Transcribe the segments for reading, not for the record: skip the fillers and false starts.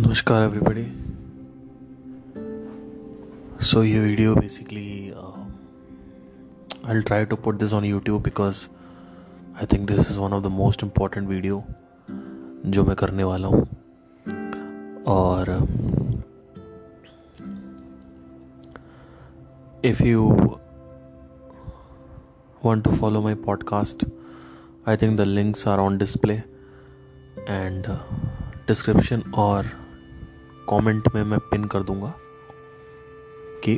नमस्कार एवरीबॉडी। सो ये video basically I'll try to put this on YouTube because I think this is one of the most important video जो मैं करने वाला हूँ। और if you want to follow my podcast, I think the links are on display and description और comment में मैं pin कर दूंगा कि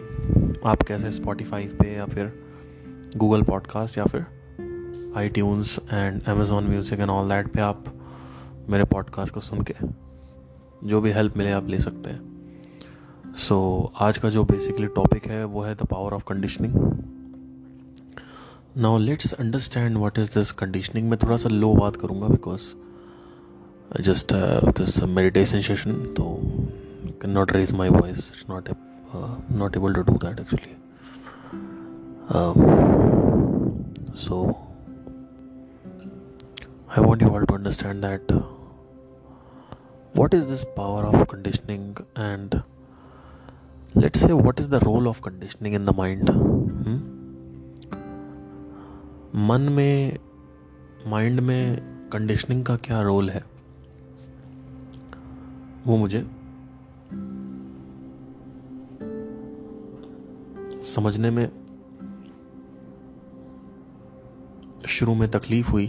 आप कैसे स्पॉटिफाई पे या फिर गूगल पॉडकास्ट या फिर iTunes and Amazon music and all that पे आप मेरे पॉडकास्ट को सुन के जो भी हेल्प मिले आप ले सकते हैं। सो आज का जो बेसिकली टॉपिक है वो है the power of conditioning. Now let's understand what is this conditioning. मैं थोड़ा सा लो बात करूँगा because just this meditation session, so cannot raise my voice. It's not able to do that actually. So I want you all to understand that what is this power of conditioning, and let's say what is the role of conditioning in the mind. मन में, mind में conditioning का क्या role है वो मुझे समझने में शुरू में तकलीफ हुई,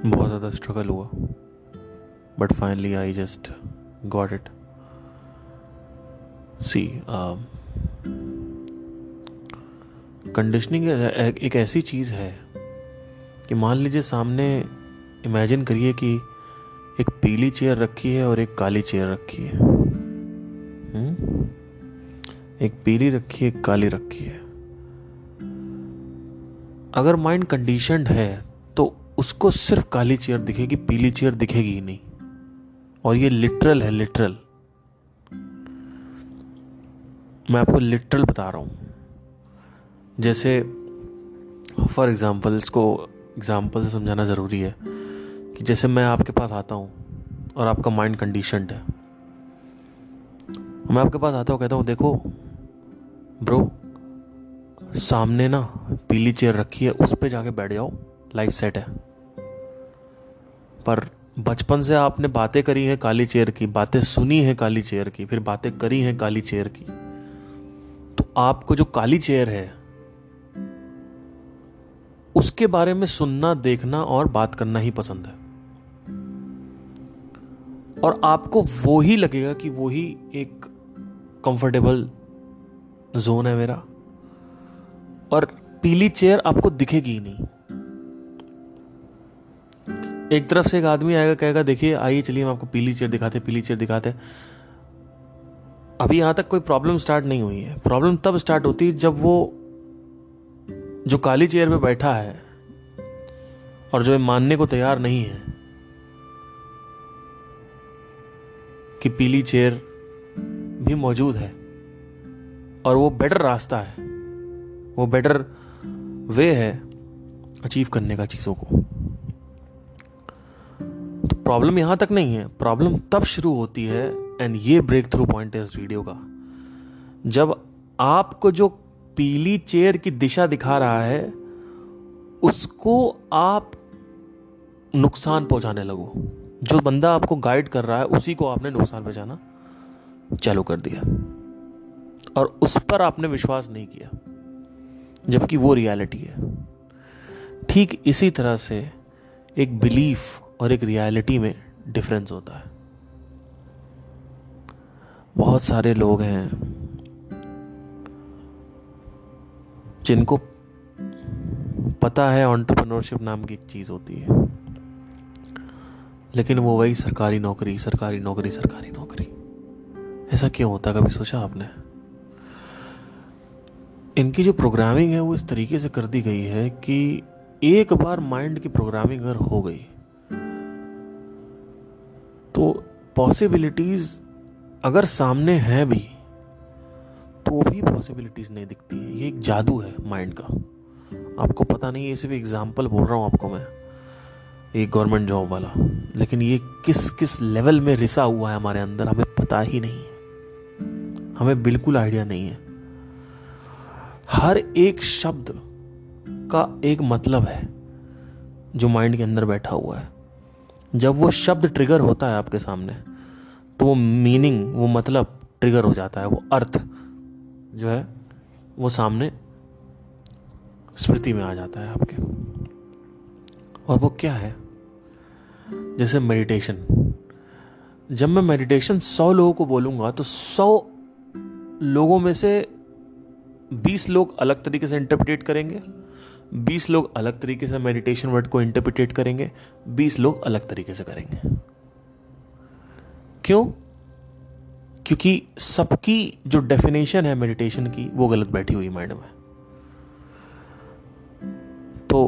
बहुत ज़्यादा स्ट्रगल हुआ, but finally I just got it. See conditioning एक ऐसी चीज़ है कि मान लीजिए सामने इमेजिन करिए कि एक पीली चेयर रखी है और एक काली चेयर रखी है। एक पीली रखी है, एक काली रखी है। अगर माइंड कंडीशन्ड है तो उसको सिर्फ काली चेयर दिखेगी, पीली चेयर दिखेगी ही नहीं। और ये लिटरल है, लिटरल। मैं आपको लिटरल बता रहा हूं। जैसे फॉर एग्जाम्पल, इसको एग्जाम्पल से समझाना ज़रूरी है कि जैसे मैं आपके पास आता हूँ और आपका माइंड कंडीशन्ड है। मैं आपके पास आता हूँ, कहता हूँ देखो ब्रो, सामने ना पीली चेयर रखी है, उस पे जाके बैठ जाओ, लाइफ सेट है। पर बचपन से आपने बातें करी हैं काली चेयर की, बातें सुनी हैं काली चेयर की, फिर बातें करी हैं काली चेयर की, तो आपको जो काली चेयर है उसके बारे में सुनना, देखना और बात करना ही पसंद है। और आपको वो ही लगेगा कि वो ही एक कंफर्टेबल जोन है मेरा। और पीली चेयर आपको दिखेगी ही नहीं। एक तरफ से एक आदमी आएगा, कहेगा देखिए आइए चलिए हम आपको पीली चेयर दिखाते, पीली चेयर दिखाते। अभी यहां तक कोई प्रॉब्लम स्टार्ट नहीं हुई है। प्रॉब्लम तब स्टार्ट होती है जब वो जो काली चेयर पे बैठा है और जो मानने को तैयार नहीं है कि पीली चेयर भी मौजूद है और वो बेटर रास्ता है, वो बेटर वे है अचीव करने का चीजों को। तो प्रॉब्लम यहां तक नहीं है, प्रॉब्लम तब शुरू होती है, एंड ये ब्रेक थ्रू पॉइंट है इस वीडियो का, जब आपको जो पीली चेयर की दिशा दिखा रहा है उसको आप नुकसान पहुंचाने लगो। जो बंदा आपको गाइड कर रहा है उसी को आपने नुकसान पहुंचाना चालू कर दिया और उस पर आपने विश्वास नहीं किया, जबकि वो रियलिटी है। ठीक इसी तरह से एक बिलीफ और एक रियलिटी में डिफरेंस होता है। बहुत सारे लोग हैं जिनको पता है एंटरप्रेन्योरशिप नाम की एक चीज होती है, लेकिन वो वही सरकारी नौकरी, सरकारी नौकरी, सरकारी नौकरी। ऐसा क्यों होता है, कभी सोचा आपने? इनकी जो प्रोग्रामिंग है वो इस तरीके से कर दी गई है कि एक बार माइंड की प्रोग्रामिंग अगर हो गई तो पॉसिबिलिटीज अगर सामने है भी तो भी पॉसिबिलिटीज नहीं दिखती है। ये एक जादू है माइंड का, आपको पता नहीं है। सिर्फ एग्जाम्पल बोल रहा हूं आपको मैं। ये गवर्नमेंट जॉब वाला, लेकिन ये किस किस लेवल में रिसा हुआ है हमारे अंदर हमें पता ही नहीं है, हमें बिल्कुल आइडिया नहीं है। हर एक शब्द का एक मतलब है जो माइंड के अंदर बैठा हुआ है। जब वो शब्द ट्रिगर होता है आपके सामने तो वो मीनिंग, वो मतलब ट्रिगर हो जाता है, वो अर्थ जो है वो सामने स्मृति में आ जाता है आपके। और वो क्या है? जैसे मेडिटेशन। जब मैं मेडिटेशन 100 लोगों को बोलूंगा तो 100 लोगों में से 20 लोग अलग तरीके से इंटरप्रेट करेंगे, 20 लोग अलग तरीके से मेडिटेशन वर्ड को इंटरप्रेट करेंगे, 20 लोग अलग तरीके से करेंगे। क्यों? क्योंकि सबकी जो डेफिनेशन है मेडिटेशन की वो गलत बैठी हुई माइंड में। तो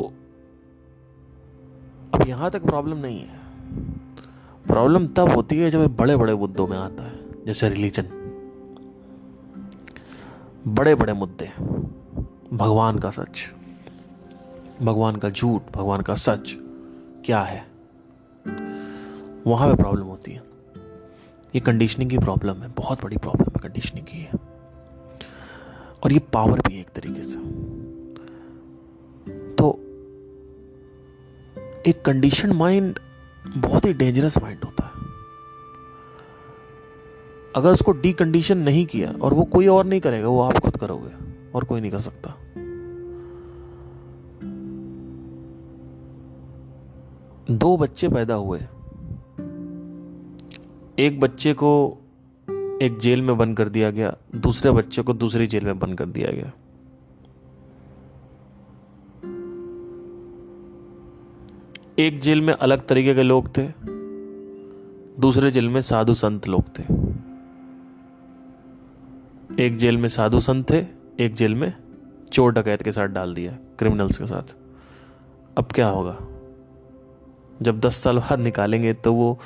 अब यहां तक प्रॉब्लम नहीं है। प्रॉब्लम तब होती है जब बड़े बड़े मुद्दों में आता है, जैसे रिलीजन, बड़े बड़े मुद्दे, भगवान का सच, भगवान का झूठ, भगवान का सच क्या है, वहां पे प्रॉब्लम होती है। ये कंडीशनिंग की प्रॉब्लम है, बहुत बड़ी प्रॉब्लम है कंडीशनिंग की है। और ये पावर भी है एक तरीके से। तो एक कंडीशन माइंड बहुत ही डेंजरस माइंड होता है। अगर उसको डीकंडीशन नहीं किया, और वो कोई और नहीं करेगा, वो आप खुद करोगे और कोई नहीं कर सकता। दो बच्चे पैदा हुए, एक बच्चे को एक जेल में बंद कर दिया गया, दूसरे बच्चे को दूसरी जेल में बंद कर दिया गया। एक जेल में अलग तरीके के लोग थे, दूसरे जेल में साधु संत लोग थे। एक जेल में साधु संत थे, एक जेल में चोर डकैत के साथ डाल दिया, क्रिमिनल्स के साथ। अब क्या होगा? जब 10 साल बाद निकालेंगे तो वो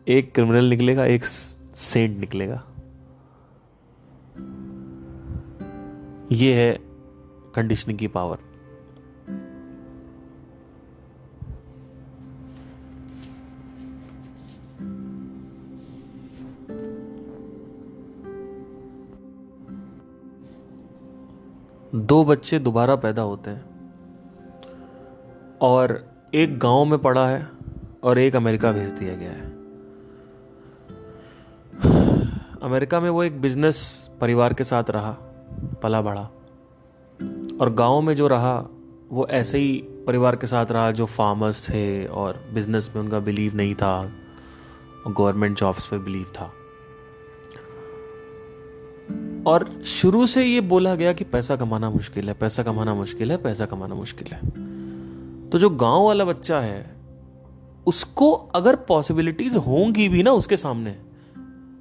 एक क्रिमिनल निकलेगा, एक सेंट निकलेगा। ये है कंडीशनिंग की पावर। दो बच्चे दोबारा पैदा होते हैं, और एक गांव में पड़ा है और एक अमेरिका भेज दिया गया है। अमेरिका में वो एक बिजनेस परिवार के साथ रहा, पला बढ़ा, और गांव में जो रहा वो ऐसे ही परिवार के साथ रहा जो फार्मर्स थे और बिजनेस में उनका बिलीव नहीं था और गवर्नमेंट जॉब्स पे बिलीव था। और शुरू से ये बोला गया कि पैसा कमाना मुश्किल है, पैसा कमाना मुश्किल है, पैसा कमाना मुश्किल है। तो जो गांव वाला बच्चा है उसको अगर पॉसिबिलिटीज होंगी भी ना उसके सामने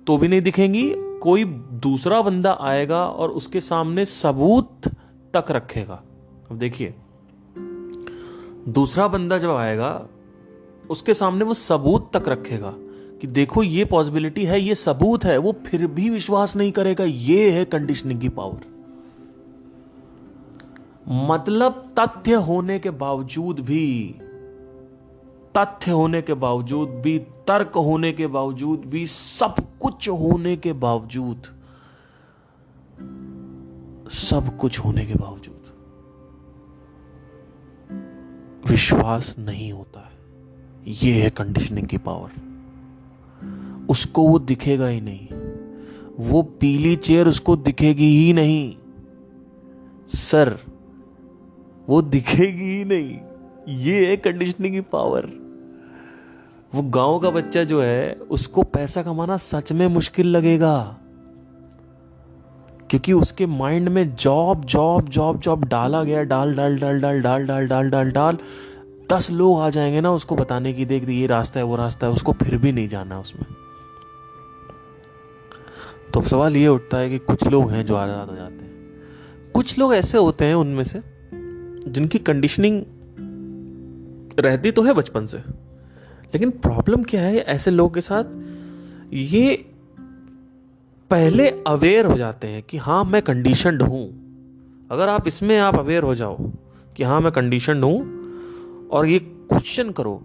तो भी नहीं दिखेंगी। कोई दूसरा बंदा आएगा और उसके सामने सबूत तक रखेगा। अब देखिए, दूसरा बंदा जब आएगा उसके सामने वो सबूत तक रखेगा कि देखो ये पॉसिबिलिटी है, ये सबूत है, वो फिर भी विश्वास नहीं करेगा। ये है कंडीशनिंग की पावर। मतलब तथ्य होने के बावजूद भी, तथ्य होने के बावजूद भी, तर्क होने के बावजूद भी, सब कुछ होने के बावजूद, सब कुछ होने के बावजूद विश्वास नहीं होता है। यह है कंडीशनिंग की पावर। उसको वो दिखेगा ही नहीं, वो पीली चेयर उसको दिखेगी ही नहीं सर, वो दिखेगी ही नहीं। ये है कंडीशनिंग की पावर। वो गांव का बच्चा जो है उसको पैसा कमाना सच में मुश्किल लगेगा, क्योंकि उसके माइंड में जॉब जॉब जॉब जॉब डाला गया, डाल डाल डाल डाल डाल डाल डाल डाल डाल 10 लोग आ जाएंगे ना उसको बताने की, देख ये रास्ता है वो रास्ता है, उसको फिर भी नहीं जाना उसमें। तो सवाल ये उठता है कि कुछ लोग हैं जो आजाद हो जाते हैं, कुछ लोग ऐसे होते हैं उनमें से जिनकी कंडीशनिंग रहती तो है बचपन से, लेकिन प्रॉब्लम क्या है ऐसे लोगों के साथ? ये पहले अवेयर हो जाते हैं कि हाँ मैं कंडीशनड हूं। अगर आप इसमें आप अवेयर हो जाओ कि हाँ मैं कंडीशनड हूं और ये क्वेश्चन करो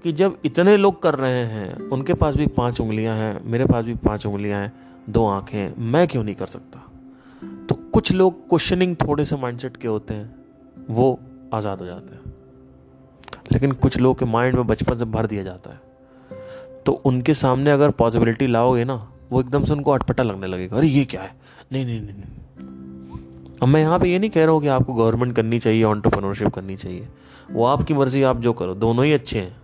कि जब इतने लोग कर रहे हैं, उनके पास भी 5 उंगलियां हैं, मेरे पास भी 5 उंगलियां हैं, 2 आंखें हैं, मैं क्यों नहीं कर सकता? तो कुछ लोग क्वेश्चनिंग थोड़े से माइंडसेट के होते हैं, वो आज़ाद हो जाते हैं, लेकिन कुछ लोगों के माइंड में बचपन से भर दिया जाता है, तो उनके सामने अगर पॉसिबिलिटी लाओगे ना, वो एकदम से उनको अटपटा लगने लगेगा, अरे ये क्या है, नहीं नहीं नहीं नहीं। अब मैं यहाँ पे ये नहीं कह रहा हूँ कि आपको गवर्नमेंट करनी चाहिए, एंटरप्रेन्योरशिप करनी चाहिए, वो आपकी मर्जी, आप जो करो, दोनों ही अच्छे हैं,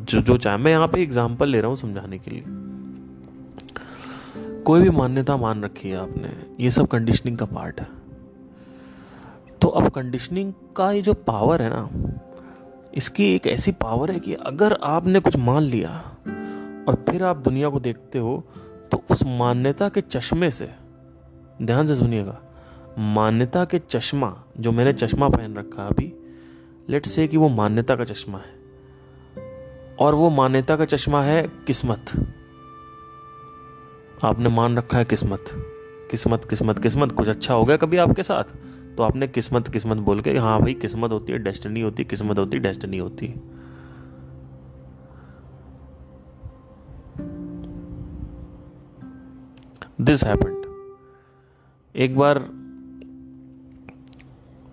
जो चाहे। मैं यहाँ पे एग्जाम्पल ले रहा हूँ समझाने के लिए। कोई भी मान्यता मान रखी है आपने, ये सब कंडीशनिंग का पार्ट है। तो अब कंडीशनिंग का ये जो पावर है ना, इसकी एक ऐसी पावर है कि अगर आपने कुछ मान लिया और फिर आप दुनिया को देखते हो, तो उस मान्यता के चश्मे से, ध्यान से सुनिएगा, मान्यता के चश्मा, जो मैंने चश्मा पहन रखा अभी, लेट्स से कि वो मान्यता का चश्मा है, और वो मान्यता का चश्मा है किस्मत। आपने मान रखा है किस्मत, किस्मत किस्मत किस्मत, कुछ अच्छा हो गया कभी आपके साथ, तो आपने किस्मत किस्मत बोल के, हाँ भाई किस्मत होती है, डेस्टिनी होती है, किस्मत होती है, डेस्टिनी होती है। This happened. एक बार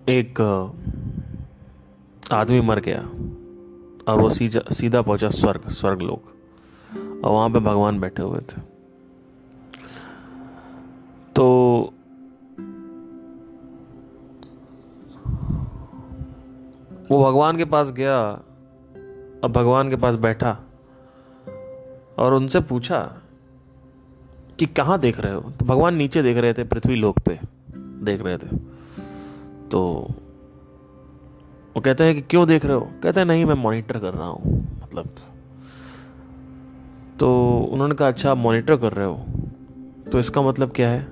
एक आदमी मर गया और वो सीधा पहुंचा स्वर्ग लोक, और वहां पे भगवान बैठे हुए थे। तो वो भगवान के पास गया, अब भगवान के पास बैठा और उनसे पूछा कि कहाँ देख रहे हो? तो भगवान नीचे देख रहे थे, पृथ्वी लोक पे देख रहे थे। तो वो कहते हैं कि क्यों देख रहे हो? कहते हैं नहीं, मैं मॉनिटर कर रहा हूँ, मतलब। तो उन्होंने कहा अच्छा, मॉनिटर कर रहे हो, तो इसका मतलब क्या है?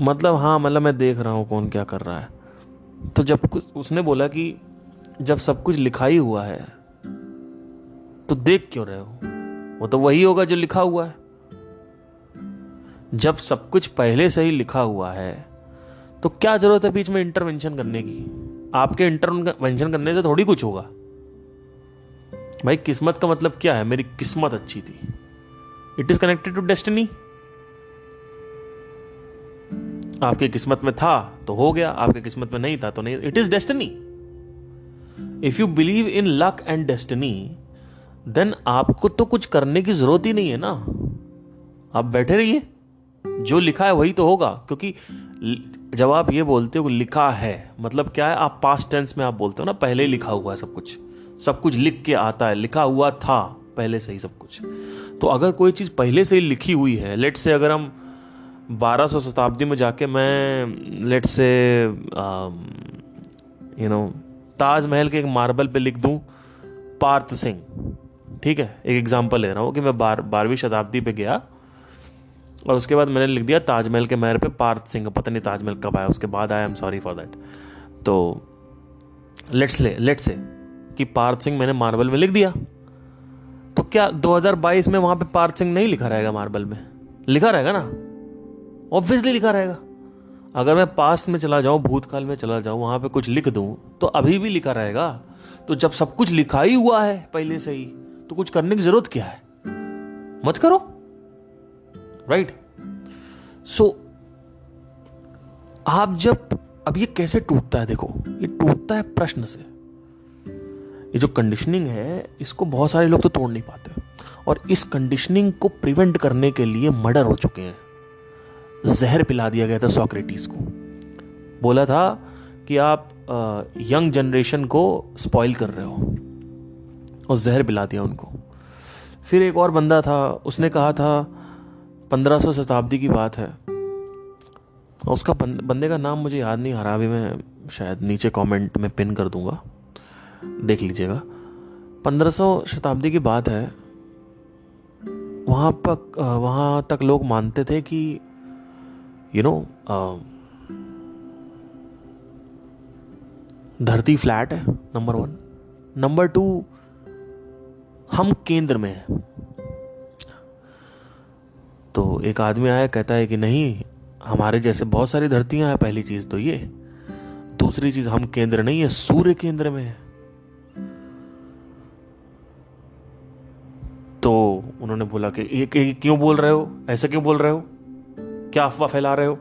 मतलब हाँ, मतलब मैं देख रहा हूँ कौन क्या कर रहा है। तो जब कुछ उसने बोला कि जब सब कुछ लिखा ही हुआ है तो देख क्यों रहे हो? वो तो वही होगा जो लिखा हुआ है। जब सब कुछ पहले से ही लिखा हुआ है तो क्या जरूरत है बीच में इंटरवेंशन करने की? आपके इंटरवेंशन करने से थोड़ी कुछ होगा भाई। किस्मत का मतलब क्या है? मेरी किस्मत अच्छी थी, it is connected to destiny. आपकी किस्मत में था तो हो गया, आपकी किस्मत में नहीं था तो नहीं, it is destiny. If you believe in luck and destiny, then आपको तो कुछ करने की जरूरत ही नहीं है ना, आप बैठे रहिए, जो लिखा है वही तो होगा। क्योंकि जब आप ये बोलते हो लिखा है, मतलब क्या है? आप पास्ट टेंस में आप बोलते हो ना, पहले ही लिखा हुआ है सब कुछ लिख के आता है, लिखा हुआ था पहले से ही सब कुछ। तो अगर कोई चीज पहले से ही लिखी हुई है, लेट से अगर हम 1200 शताब्दी में जाके मैं लेट से ताजमहल के एक मार्बल पे लिख दूं पार्थ सिंह, ठीक है, एक एग्जांपल ले रहा हूं कि मैं 12वीं शताब्दी पे गया और उसके बाद मैंने लिख दिया ताजमहल के महल पे पार्थ सिंह। पता नहीं ताजमहल कब आया, उसके बाद आया, I am sorry for that. तो लेट्स से कि पार्थ सिंह मैंने मार्बल में लिख दिया, तो क्या 2022 में वहां पे पार्थ सिंह नहीं लिखा रहेगा? मार्बल में लिखा रहेगा ना, ऑब्वियसली लिखा रहेगा। अगर मैं पास्ट में चला जाऊं, भूतकाल में चला जाऊं, वहां पे कुछ लिख दूं तो अभी भी लिखा रहेगा। तो जब सब कुछ लिखा ही हुआ है पहले से ही, तो कुछ करने की जरूरत क्या है? मत करो, राइट? सो आप जब, अब ये कैसे टूटता है? देखो, ये टूटता है प्रश्न से। ये जो कंडीशनिंग है, इसको बहुत सारे लोग तो तोड़ नहीं पाते, और इस कंडीशनिंग को प्रिवेंट करने के लिए मर्डर हो चुके हैं। जहर पिला दिया गया था सोक्रेटिस को, बोला था कि आप यंग जनरेशन को स्पॉइल कर रहे हो, और जहर पिला दिया उनको। फिर एक और बंदा था, उसने कहा था 1500 शताब्दी की बात है, उसका बंदे का नाम मुझे याद नहीं आ रहा, अभी मैं शायद नीचे कमेंट में पिन कर दूंगा, देख लीजिएगा। 1500 शताब्दी की बात है। वहां तक लोग मानते थे कि धरती फ्लैट है, नंबर 1। नंबर 2, हम केंद्र में हैं। तो एक आदमी आया, कहता है कि नहीं, हमारे जैसे बहुत सारी धरतियां हैं। पहली चीज तो ये, दूसरी चीज हम केंद्र नहीं है, सूर्य केंद्र में है। तो उन्होंने बोला कि ये क्यों बोल रहे हो, ऐसे क्यों बोल रहे हो, क्या अफवाह फैला रहे हो।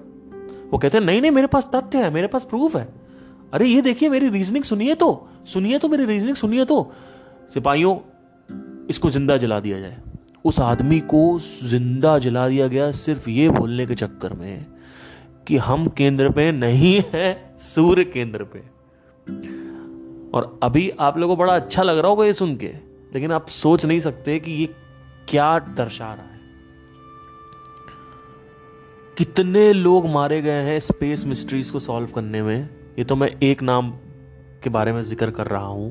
वो कहते हैं नहीं नहीं, मेरे पास तथ्य है, मेरे पास प्रूफ है। अरे ये देखिए मेरी रीजनिंग सुनिए तो मेरी रीजनिंग सुनिए तो। सिपाहियों, इसको जिंदा जला दिया जाए। उस आदमी को जिंदा जला दिया गया सिर्फ ये बोलने के चक्कर में कि हम केंद्र पे नहीं है, सूर्य केंद्र पे। और अभी आप लोगों को बड़ा अच्छा लग रहा होगा ये सुन के, लेकिन आप सोच नहीं सकते कि ये क्या दर्शा रहा है। कितने लोग मारे गए हैं स्पेस मिस्ट्रीज को सॉल्व करने में। ये तो मैं एक नाम के बारे में जिक्र कर रहा हूं।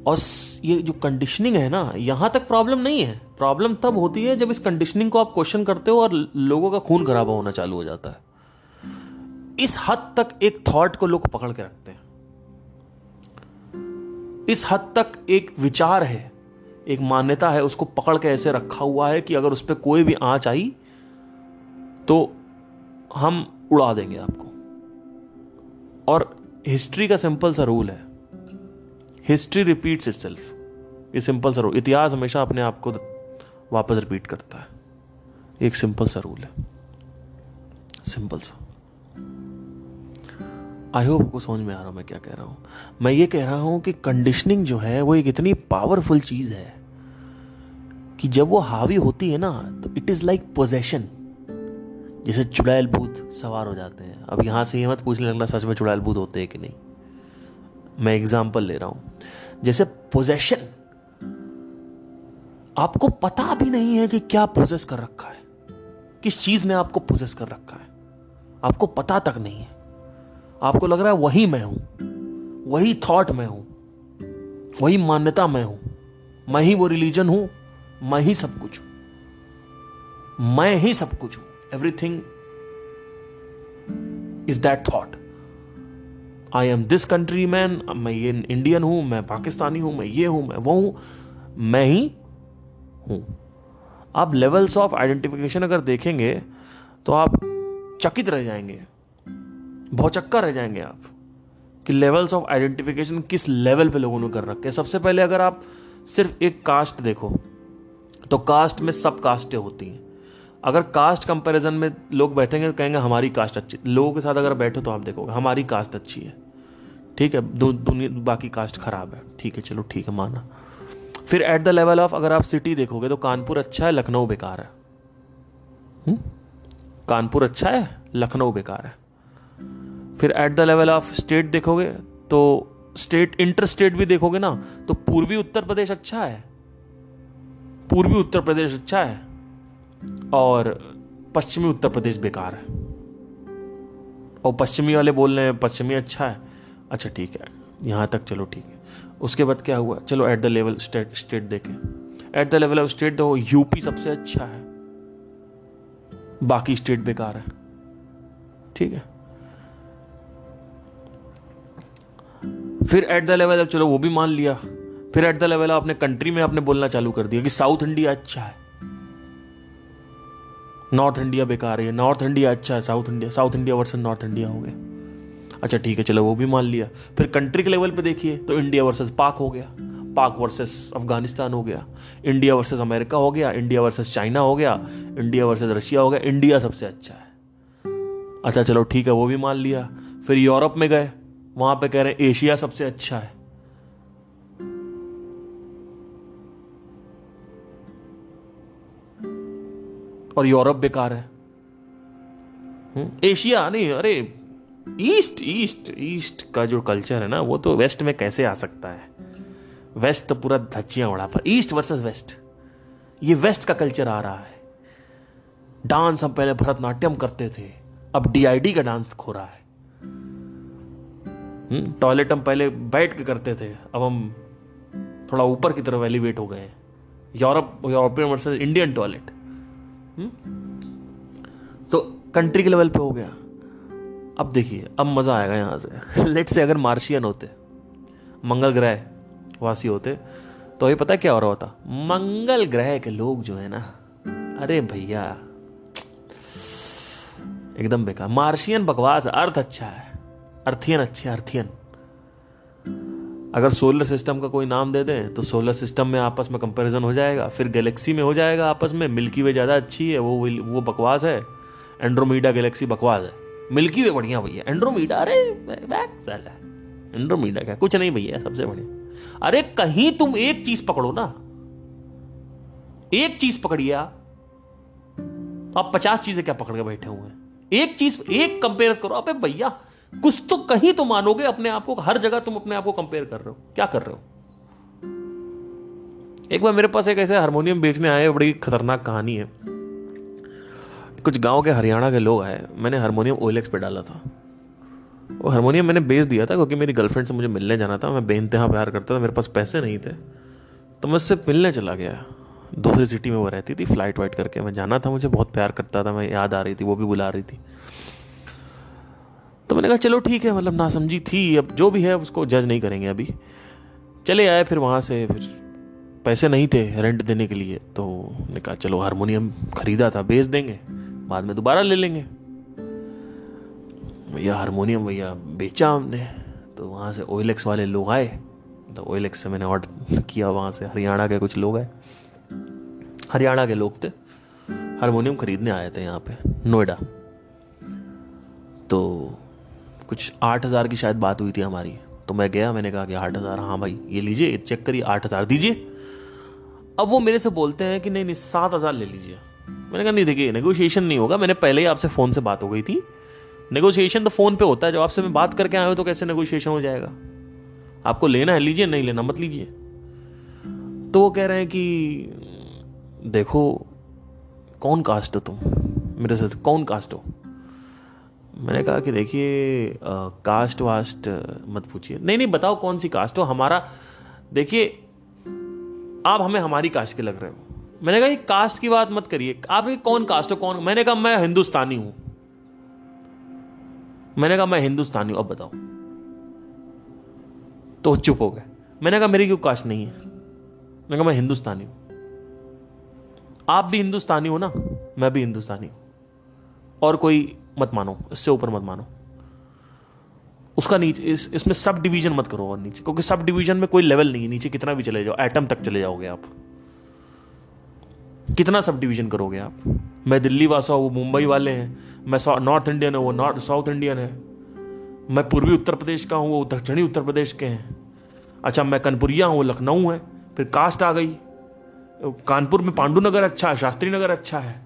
और ये जो कंडीशनिंग है ना, यहां तक प्रॉब्लम नहीं है। प्रॉब्लम तब होती है जब इस कंडीशनिंग को आप क्वेश्चन करते हो और लोगों का खून खराबा होना चालू हो जाता है। इस हद तक एक थॉट को लोग पकड़ के रखते हैं, इस हद तक एक विचार है, एक मान्यता है, उसको पकड़ के ऐसे रखा हुआ है कि अगर उस पर कोई भी आंच आई तो हम उड़ा देंगे आपको। और हिस्ट्री का सिंपल सा रूल है, हिस्ट्री रिपीट्स इटसेल्फ। ये सिंपल सा रूल, इतिहास हमेशा अपने आप को वापस रिपीट करता है। एक सिंपल सा रूल है, सिंपल सा। आई होप आपको समझ में आ रहा हूं मैं क्या कह रहा हूं। मैं ये कह रहा हूं कि कंडीशनिंग जो है वो एक इतनी पावरफुल चीज है कि जब वो हावी होती है ना तो इट इज लाइक पोजेशन। जैसे चुड़ैल भूत सवार हो जाते हैं। अब यहां से ये मत पूछने लगना सच में चुड़ैल भूत होते हैं कि नहीं, मैं एग्जाम्पल ले रहा हूं। जैसे पोजेशन, आपको पता भी नहीं है कि क्या पोजेस कर रखा है, किस चीज ने आपको पोजेस कर रखा है, आपको पता तक नहीं है। आपको लग रहा है वही मैं हूं, वही थॉट मैं हूं, वही मान्यता मैं हूं, मैं ही वो रिलीजन हूं, मैं ही सब कुछ हूं, मैं ही सब कुछ हूं। Everything is that thought. I am this country man, मैं ये इंडियन हूं, मैं पाकिस्तानी हूं, मैं ये हूं, मैं वो हूं, मैं ही हूं। आप लेवल्स ऑफ आइडेंटिफिकेशन अगर देखेंगे तो आप चकित रह जाएंगे, भौचक्का रह जाएंगे आप कि लेवल्स ऑफ आइडेंटिफिकेशन किस लेवल पे लोगों ने कर रखे हैं। सबसे पहले अगर आप सिर्फ एक कास्ट देखो तो कास्ट में सब कास्टें होती हैं। अगर कास्ट कंपैरिजन में लोग बैठेंगे तो कहेंगे हमारी कास्ट अच्छी। लोगों के साथ अगर बैठो तो आप देखोगे हमारी कास्ट अच्छी है, ठीक है, दुनिया बाकी कास्ट खराब है, ठीक है, चलो ठीक है, माना। फिर एट द लेवल ऑफ अगर आप सिटी देखोगे तो कानपुर अच्छा है, लखनऊ बेकार है। कानपुर अच्छा है, लखनऊ बेकार है। फिर at the level of state देखोगे तो स्टेट इंटर स्टेट भी देखोगे ना तो पूर्वी उत्तर प्रदेश अच्छा है, पूर्वी उत्तर प्रदेश अच्छा है और पश्चिमी उत्तर प्रदेश बेकार है। और पश्चिमी वाले बोल रहे हैं पश्चिमी अच्छा है, अच्छा ठीक है, यहां तक चलो ठीक है। उसके बाद क्या हुआ, चलो एट द लेवल स्टेट देखें। At the level of state देखो, यूपी सबसे अच्छा है, बाकी स्टेट बेकार है, ठीक है। फिर एट द लेवल ऑफ, चलो वो भी मान लिया। फिर एट द लेवल ऑफ अपने कंट्री में आपने बोलना चालू कर दिया कि साउथ इंडिया अच्छा है, नॉर्थ इंडिया बेकार है, नॉर्थ इंडिया अच्छा है, south India versus north India हो गया। अच्छा ठीक है, चलो वो भी मान लिया। फिर कंट्री के लेवल पे देखिए तो इंडिया वर्सेस पाक हो गया, पाक वर्सेस अफगानिस्तान हो गया, इंडिया वर्सेस अमेरिका हो गया, इंडिया वर्सेस चाइना हो गया, इंडिया वर्सेस रशिया हो गया। इंडिया सबसे अच्छा है, अच्छा चलो ठीक है, वो भी मान लिया। फिर यूरोप में गए, वहां पे कह रहे हैं एशिया सबसे अच्छा है। और यूरोप बेकार है। एशिया नहीं, अरे ईस्ट का जो कल्चर है ना वो तो वेस्ट में कैसे आ सकता है। वेस्ट तो पूरा धज्जियां उड़ा, पर ईस्ट वर्सेस वेस्ट, ये वेस्ट का कल्चर आ रहा है। डांस हम पहले भरतनाट्यम करते थे, अब डीआईडी का डांस खो रहा है। टॉयलेट हम पहले बैठ के करते थे, अब हम थोड़ा ऊपर की तरफ एलिवेट हो गए हैं। European versus Indian toilet. तो कंट्री के लेवल पे हो गया। अब देखिए, अब मजा आएगा यहां से। लेट से अगर मार्शियन होते, मंगल ग्रह वासी होते, तो ये पता क्या हो रहा होता, मंगल ग्रह के लोग जो है ना, अरे भैया एकदम बेकार। मार्शियन बकवास, अर्थ अच्छा है, अर्थियन अच्छे, अर्थियन। अगर सोलर सिस्टम का कोई नाम दे दें तो सोलर सिस्टम में आपस में कंपैरिजन हो जाएगा, फिर गैलेक्सी में हो जाएगा आपस में, मिल्की वे ज़्यादा अच्छी है, वो बकवास है, एंड्रोमीडा गैलेक्सी बकवास है, मिल्की वे बढ़िया भैया, एंड्रोमीडा अरे साला एंड्रोमीडा क्या कुछ नहीं भैया सबसे बढ़िया। अरे कहीं तुम एक चीज पकड़ो ना, एक चीज पकड़िए आप, तो आप 50 चीजें क्या पकड़ के बैठे हुए हैं। एक चीज एक कंपेयर करो। अबे भैया कुछ तो कहीं तो मानोगे अपने आप को, हर जगह तुम अपने आप को कंपेयर कर रहे हो, क्या कर रहे हो। एक बार मेरे पास एक ऐसे हारमोनियम बेचने आए, बड़ी खतरनाक कहानी है। कुछ गांव के हरियाणा के लोग आए, मैंने हारमोनियम OLX पे डाला था। वो हारमोनियम मैंने बेच दिया था क्योंकि मेरी गर्लफ्रेंड से मुझे मिलने जाना था, मैं बेइंतहा प्यार करता था, मेरे पास पैसे नहीं थे, तो मैं उससे मिलने चला गया। दूसरी सिटी में वो रहती थी, फ्लाइट वाइट करके मैं जाना था, मुझे बहुत प्यार करता था, मैं याद आ रही थी, वो भी बुला रही थी। तो मैंने कहा चलो ठीक है, मतलब नासमझी थी, अब जो भी है उसको जज नहीं करेंगे अभी। चले आए, फिर वहाँ से फिर पैसे नहीं थे रेंट देने के लिए, तो मैंने कहा चलो हारमोनियम खरीदा था, बेच देंगे, बाद में दोबारा ले लेंगे। भैया हारमोनियम भैया बेचा हमने, तो वहाँ से OLX वाले लोग आए, तो OLX से मैंने ऑर्डर किया, वहाँ से हरियाणा के कुछ लोग आए, हरियाणा के लोग थे, हारमोनियम खरीदने आए थे यहाँ पे नोएडा। तो कुछ 8,000 की शायद बात हुई थी हमारी, तो मैं गया, मैंने कहा कि 8,000, हाँ भाई ये लीजिए, चेक करिए, 8,000 दीजिए। अब वो मेरे से बोलते हैं कि नहीं नहीं 7,000 ले लीजिए। मैंने कहा नहीं देखिए नेगोशिएशन नहीं होगा, मैंने पहले ही आपसे फ़ोन से बात हो गई थी, नेगोशिएशन तो फ़ोन पे होता है, जब आपसे मैं बात करके आया हूँ तो कैसे नेगोशिएशन हो जाएगा। आपको लेना है लीजिए, नहीं लेना मत लीजिए। तो वो कह रहे हैं कि देखो कौन कास्ट हो तुम, मेरे से कौन कास्ट हो। मैंने कहा कि देखिए कास्ट वास्ट मत पूछिए, नहीं नहीं बताओ कौन सी कास्ट हो। हमारा देखिए आप हमें हमारी कास्ट के लग रहे हो। मैंने कहा ये कास्ट की बात मत करिए, आप कौन कास्ट हो कौन। मैंने कहा मैं हिंदुस्तानी हूं, मैंने कहा मैं हिंदुस्तानी हूं, अब बताओ। तो चुप हो गए। मैंने कहा मेरी क्यों कास्ट नहीं है, मैंने कहा मैं हिंदुस्तानी हूं, आप भी हिंदुस्तानी हो ना, मैं भी हिंदुस्तानी हूं, और कोई मत मानो, इससे ऊपर मत मानो। उसका नीचे इसमें सब डिवीजन मत करो और नीचे, क्योंकि सब डिवीजन में कोई लेवल नहीं है, नीचे कितना भी चले जाओ, एटम तक चले जाओगे आप, कितना सब डिवीजन करोगे आप। मैं दिल्ली वासा हूं, वो मुंबई वाले हैं, मैं नॉर्थ इंडियन है, वो साउथ इंडियन है, मैं पूर्वी उत्तर प्रदेश का हूं, वो दक्षिणी उत्तर प्रदेश के हैं। अच्छा मैं कानपुरिया हूं, वो लखनऊ है, फिर कास्ट आ गई, कानपुर में पांडु नगर अच्छा है, शास्त्री नगर अच्छा है।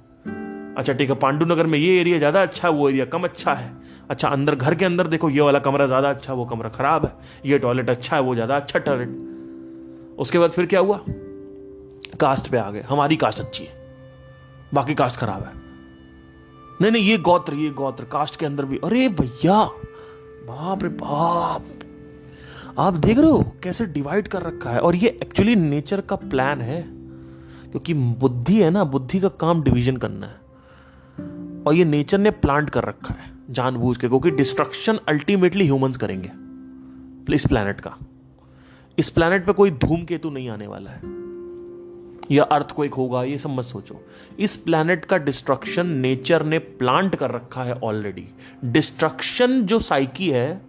अच्छा ठीक है, पांडु नगर में ये एरिया ज़्यादा अच्छा है, वो एरिया कम अच्छा है। अच्छा अंदर घर के अंदर देखो, ये वाला कमरा ज़्यादा अच्छा है, वो कमरा खराब है, ये टॉयलेट अच्छा है, वो ज़्यादा अच्छा टॉयलेट। उसके बाद फिर क्या हुआ, कास्ट पे आ गए, हमारी कास्ट अच्छी है, बाकी कास्ट खराब है। नहीं नहीं ये गोत्र कास्ट के अंदर भी, अरे भैया बाप रे बाप, आप देख रहे हो कैसे डिवाइड कर रखा है। और ये एक्चुअली नेचर का प्लान है, क्योंकि बुद्धि है ना, बुद्धि का काम डिवीजन करना है, और ये नेचर ने प्लांट कर रखा है जानबूझ के, क्योंकि डिस्ट्रक्शन अल्टीमेटली ह्यूमंस करेंगे इस प्लैनेट का। इस प्लैनेट पे कोई धूमकेतु नहीं आने वाला है या अर्थक्वेक होगा, ये सब मत सोचो। इस प्लैनेट का डिस्ट्रक्शन नेचर ने प्लांट कर रखा है ऑलरेडी। डिस्ट्रक्शन जो साइकी है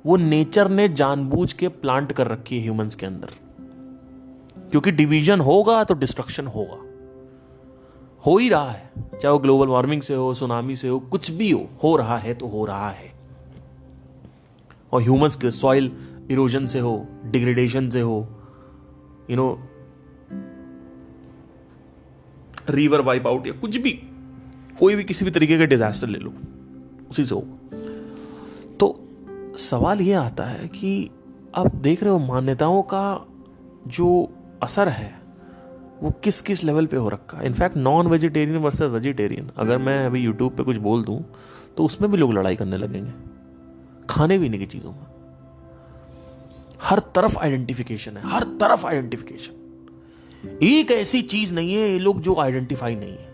वो नेचर ने जानबूझ के प्लांट कर रखी है ह्यूमंस के अंदर, क्योंकि डिवीजन होगा तो डिस्ट्रक्शन होगा, हो ही रहा है, चाहे वो ग्लोबल वार्मिंग से हो, सुनामी से हो, कुछ भी हो रहा है तो हो रहा है। और ह्यूमंस के सॉइल इरोजन से हो, डिग्रेडेशन से हो, रिवर वाइप आउट, या कुछ भी, कोई भी किसी भी तरीके का डिजास्टर ले लो, उसी से हो। तो सवाल यह आता है कि आप देख रहे हो मान्यताओं का जो असर है वो किस किस लेवल पे हो रखा है। In fact non vegetarian versus vegetarian, अगर मैं अभी यूट्यूब पे कुछ बोल दूं तो उसमें भी लोग लड़ाई करने लगेंगे, खाने पीने की चीजों में। हर तरफ आइडेंटिफिकेशन है, हर तरफ आइडेंटिफिकेशन। एक ऐसी चीज नहीं है ये लोग जो आइडेंटिफाई नहीं है।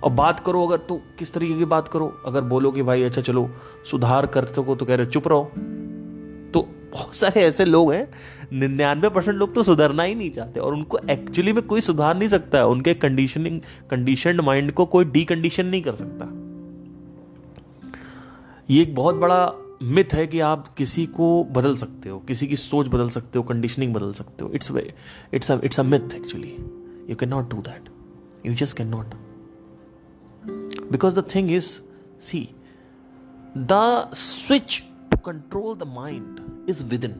और बात करो अगर, तो किस तरीके की बात करो, अगर बोलो कि भाई अच्छा चलो सुधार कर सको तो कह रहे चुप रहो। तो बहुत सारे ऐसे लोग हैं, 99% लोग तो सुधरना ही नहीं चाहते, और उनको एक्चुअली में कोई सुधार नहीं सकता है। उनके कंडीशनड माइंड को कोई डीकंडीशन नहीं कर सकता। ये एक बहुत बड़ा मिथ है कि आप किसी को बदल सकते हो, किसी की सोच बदल सकते हो, कंडीशनिंग बदल सकते हो. It's a myth actually. You can not do that. You just can not. Because the thing is, see, the switch to control the mind is with in.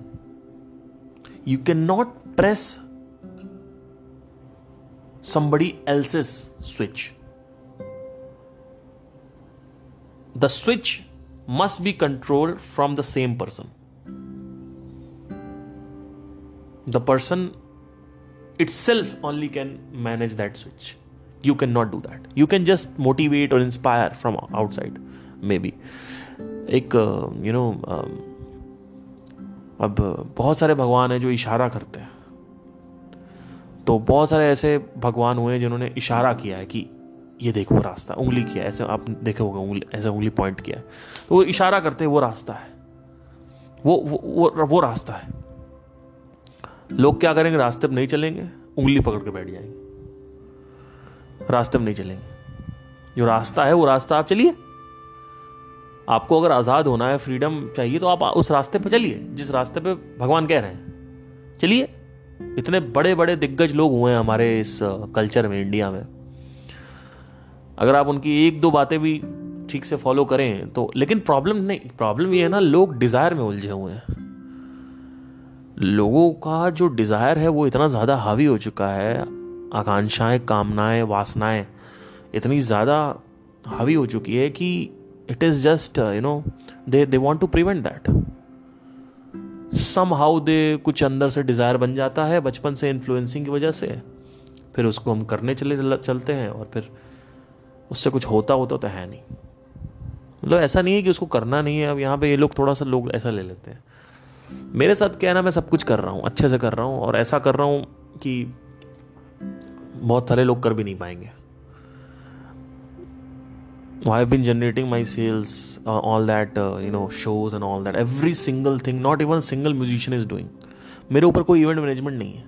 You can not press somebody else's switch. The switch must be controlled from the same person. The person itself only can manage that switch. You cannot do that. You can just motivate or inspire from outside, maybe. एक अब बहुत सारे भगवान हैं जो इशारा करते हैं. तो बहुत सारे ऐसे भगवान हुए जिन्होंने इशारा किया है कि ये देखो वो रास्ता, उंगली किया, ऐसे आप देखे होगा, उंगली ऐसे उंगली पॉइंट किया है, तो वो इशारा करते हैं वो रास्ता है, वो रास्ता है. लोग क्या करेंगे? रास्ते पर नहीं चलेंगे, उंगली पकड़ के बैठ जाएंगे, रास्ते पर नहीं चलेंगे. जो रास्ता है वो रास्ता आप चलिए. आपको अगर आज़ाद होना है, फ्रीडम चाहिए, तो आप उस रास्ते पर चलिए जिस रास्ते पे भगवान कह रहे हैं. चलिए. इतने बड़े बड़े दिग्गज लोग हुए हैं हमारे इस कल्चर में, इंडिया में. अगर आप उनकी एक दो बातें भी ठीक से फॉलो करें तो, लेकिन प्रॉब्लम ये है ना, लोग डिजायर में उलझे हुए हैं. लोगों का जो डिजायर है वो इतना ज्यादा हावी हो चुका है, आकांक्षाएं, कामनाएं, वासनाएं इतनी ज्यादा हावी हो चुकी है कि it is just they want to prevent that. Somehow they कुछ अंदर से डिज़ायर बन जाता है बचपन से इन्फ्लुएंसिंग की वजह से, फिर उसको हम करने चलते हैं और फिर उससे कुछ होता तो है नहीं. मतलब ऐसा नहीं है कि उसको करना नहीं है. अब यहाँ पे ये लोग थोड़ा सा लोग ऐसा ले लेते हैं. मेरे साथ क्या है ना, मैं सब कुछ कर रहा हूँ, अच्छे से कर रहा हूँ, और ऐसा कर रहा हूँ कि बहुत सारे लोग कर भी नहीं पाएंगे. I've been generating my sales, all that, shows and all that. Every single thing, not even a single musician is doing. मेरे ऊपर कोई इवेंट मैनेजमेंट नहीं है,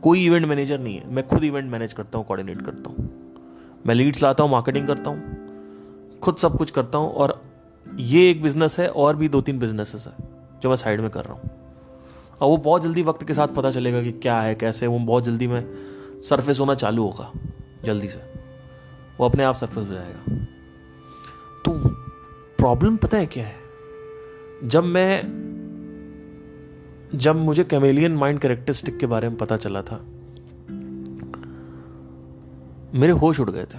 कोई इवेंट मैनेजर नहीं है. मैं खुद इवेंट मैनेज करता हूँ, कोऑर्डिनेट करता हूँ, मैं लीड्स लाता हूँ, मार्केटिंग करता हूँ, खुद सब कुछ करता हूँ. और ये एक बिजनेस है, और भी 2-3 बिजनेसेस है जो मैं साइड में कर रहा हूँ. और वो बहुत जल्दी वक्त के साथ पता चलेगा कि क्या है, कैसे. वो बहुत जल्दी में सरफेस होना चालू होगा, जल्दी से वो अपने आप सरफेस हो जाएगा. तो प्रॉब्लम पता है क्या है? जब मुझे कैमेलियन माइंड कैरेक्टरिस्टिक के बारे में पता चला था, मेरे होश उड़ गए थे.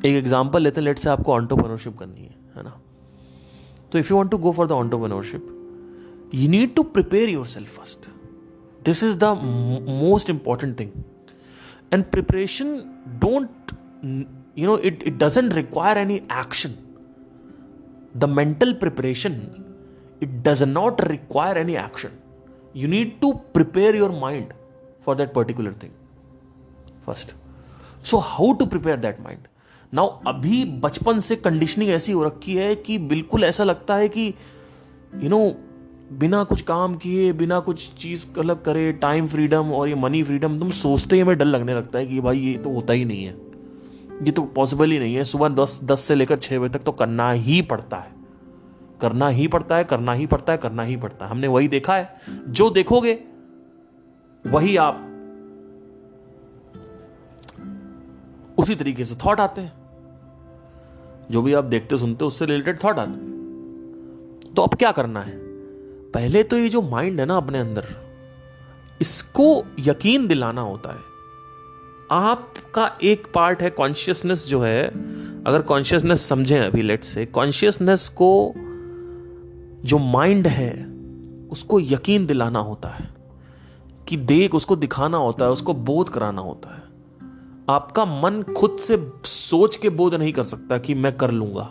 एक एग्जांपल लेते हैं. लेट्स से आपको एंटरप्रेन्योरशिप करनी है ना. तो if you want to go for the entrepreneurship, you need to prepare yourself first. This is the most important thing. And preparation it doesn't require any action. The mental preparation, it does not require any action. You need to prepare your mind for that particular thing first. So how to prepare that mind? Now अभी बचपन से conditioning ऐसी हो रखी है कि बिल्कुल ऐसा लगता है कि बिना कुछ काम किए, बिना कुछ चीज मतलब करे, टाइम फ्रीडम और ये मनी फ्रीडम, तुम सोचते ही हमें डर लगने लगता है कि भाई ये तो होता ही नहीं है, ये तो पॉसिबल ही नहीं है. सुबह 10 से लेकर 6 बजे तक तो करना ही पड़ता है, करना ही पड़ता है, करना ही पड़ता है, करना ही पड़ता है. हमने वही देखा है. जो देखोगे वही आप उसी तरीके से थॉट आते हैं. जो भी आप देखते सुनते उससे रिलेटेड थॉट आते हैं. तो अब क्या करना है? पहले तो ये जो माइंड है ना अपने अंदर, इसको यकीन दिलाना होता है. आपका एक पार्ट है कॉन्शियसनेस जो है. अगर कॉन्शियसनेस समझें अभी, लेट्स से कॉन्शियसनेस को, जो माइंड है उसको यकीन दिलाना होता है कि देख, उसको दिखाना होता है, उसको बोध कराना होता है. आपका मन खुद से सोच के बोध नहीं कर सकता कि मैं कर लूंगा.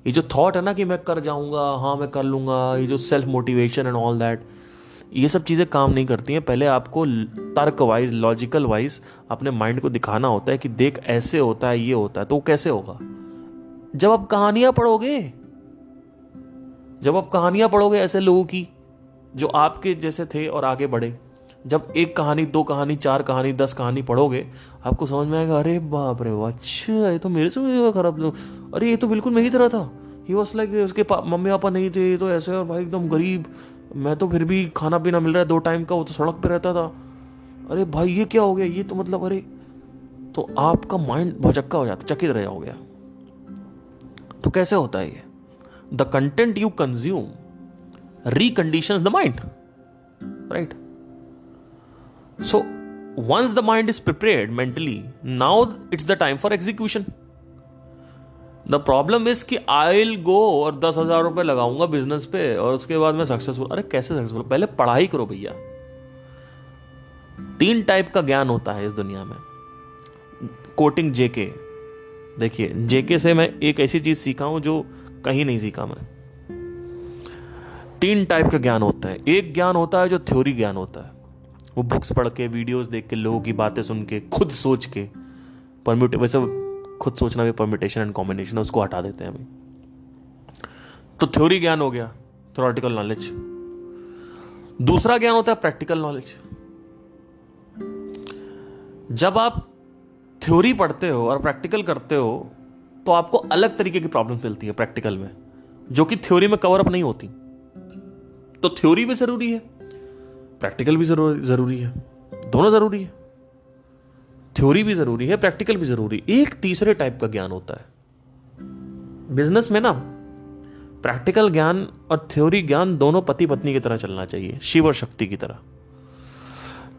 ये जो थॉट है ना कि मैं कर जाऊंगा, हाँ मैं कर लूंगा, ये जो self motivation and all that, ये सब चीज़ें काम नहीं करती हैं. पहले आपको तर्क वाइज, लॉजिकल वाइज अपने माइंड को दिखाना होता है कि देख ऐसे होता है, ये होता है. तो वो कैसे होगा? जब आप कहानियां पढ़ोगे, ऐसे लोगों की जो आपके जैसे थे और आगे बढ़े, जब एक कहानी, दो कहानी, चार कहानी, 10 कहानी पढ़ोगे आपको समझ में आएगा, अरे बाप रे, अच्छा ये तो मेरे से भी खराब, अरे ये तो बिल्कुल मेरी तरह था। ही वॉज लाइक, उसके मम्मी पापा नहीं थे, ये तो ऐसे, और भाई एकदम गरीब, मैं तो फिर भी खाना पीना मिल रहा है 2 टाइम का, वो तो सड़क पे रहता था। अरे भाई ये क्या हो गया, ये तो मतलब, अरे, तो आपका माइंड भौचक्का हो जाता, चकित रह जाओगे। तो कैसे होता है ये? The content you consume reconditions the mind, right? So once the mind is prepared mentally, now it's the time for execution. The problem is कि I'll go और 10,000 रुपए लगाऊंगा बिजनेस पे और उसके बाद मैं सक्सेसफुल। अरे कैसे सक्सेसफुल? पहले पढ़ाई करो भैया। 3 टाइप का ज्ञान होता है इस दुनिया में। कोटिंग जेके, देखिए जेके से मैं एक ऐसी चीज सीखा हूं जो कहीं नहीं सीखा मैं। 3 टाइप का ज्ञान होता है। एक ज्ञान होता है जो थ्योरी ज्ञान होता है, वो बुक्स पढ़ के, वीडियोस देख के, लोगों की बातें सुन के, खुद सोच के, वैसे खुद सोचना भी परम्यूटेशन एंड कॉम्बिनेशन है, उसको हटा देते हैं अभी। तो थ्योरी ज्ञान हो गया, थ्योरेटिकल नॉलेज। दूसरा ज्ञान होता है प्रैक्टिकल नॉलेज। जब आप थ्योरी पढ़ते हो और प्रैक्टिकल करते हो तो आपको अलग तरीके की प्रॉब्लम मिलती है प्रैक्टिकल में, जो कि थ्योरी में कवर अप नहीं होती। तो थ्योरी भी जरूरी है, प्रैक्टिकल भी जरूरी है, दोनों जरूरी है। थ्योरी भी जरूरी है, प्रैक्टिकल भी जरूरी। एक तीसरे टाइप का ज्ञान होता है बिजनेस में ना। प्रैक्टिकल ज्ञान और थ्योरी ज्ञान दोनों पति पत्नी की तरह चलना चाहिए, शिव और शक्ति की तरह।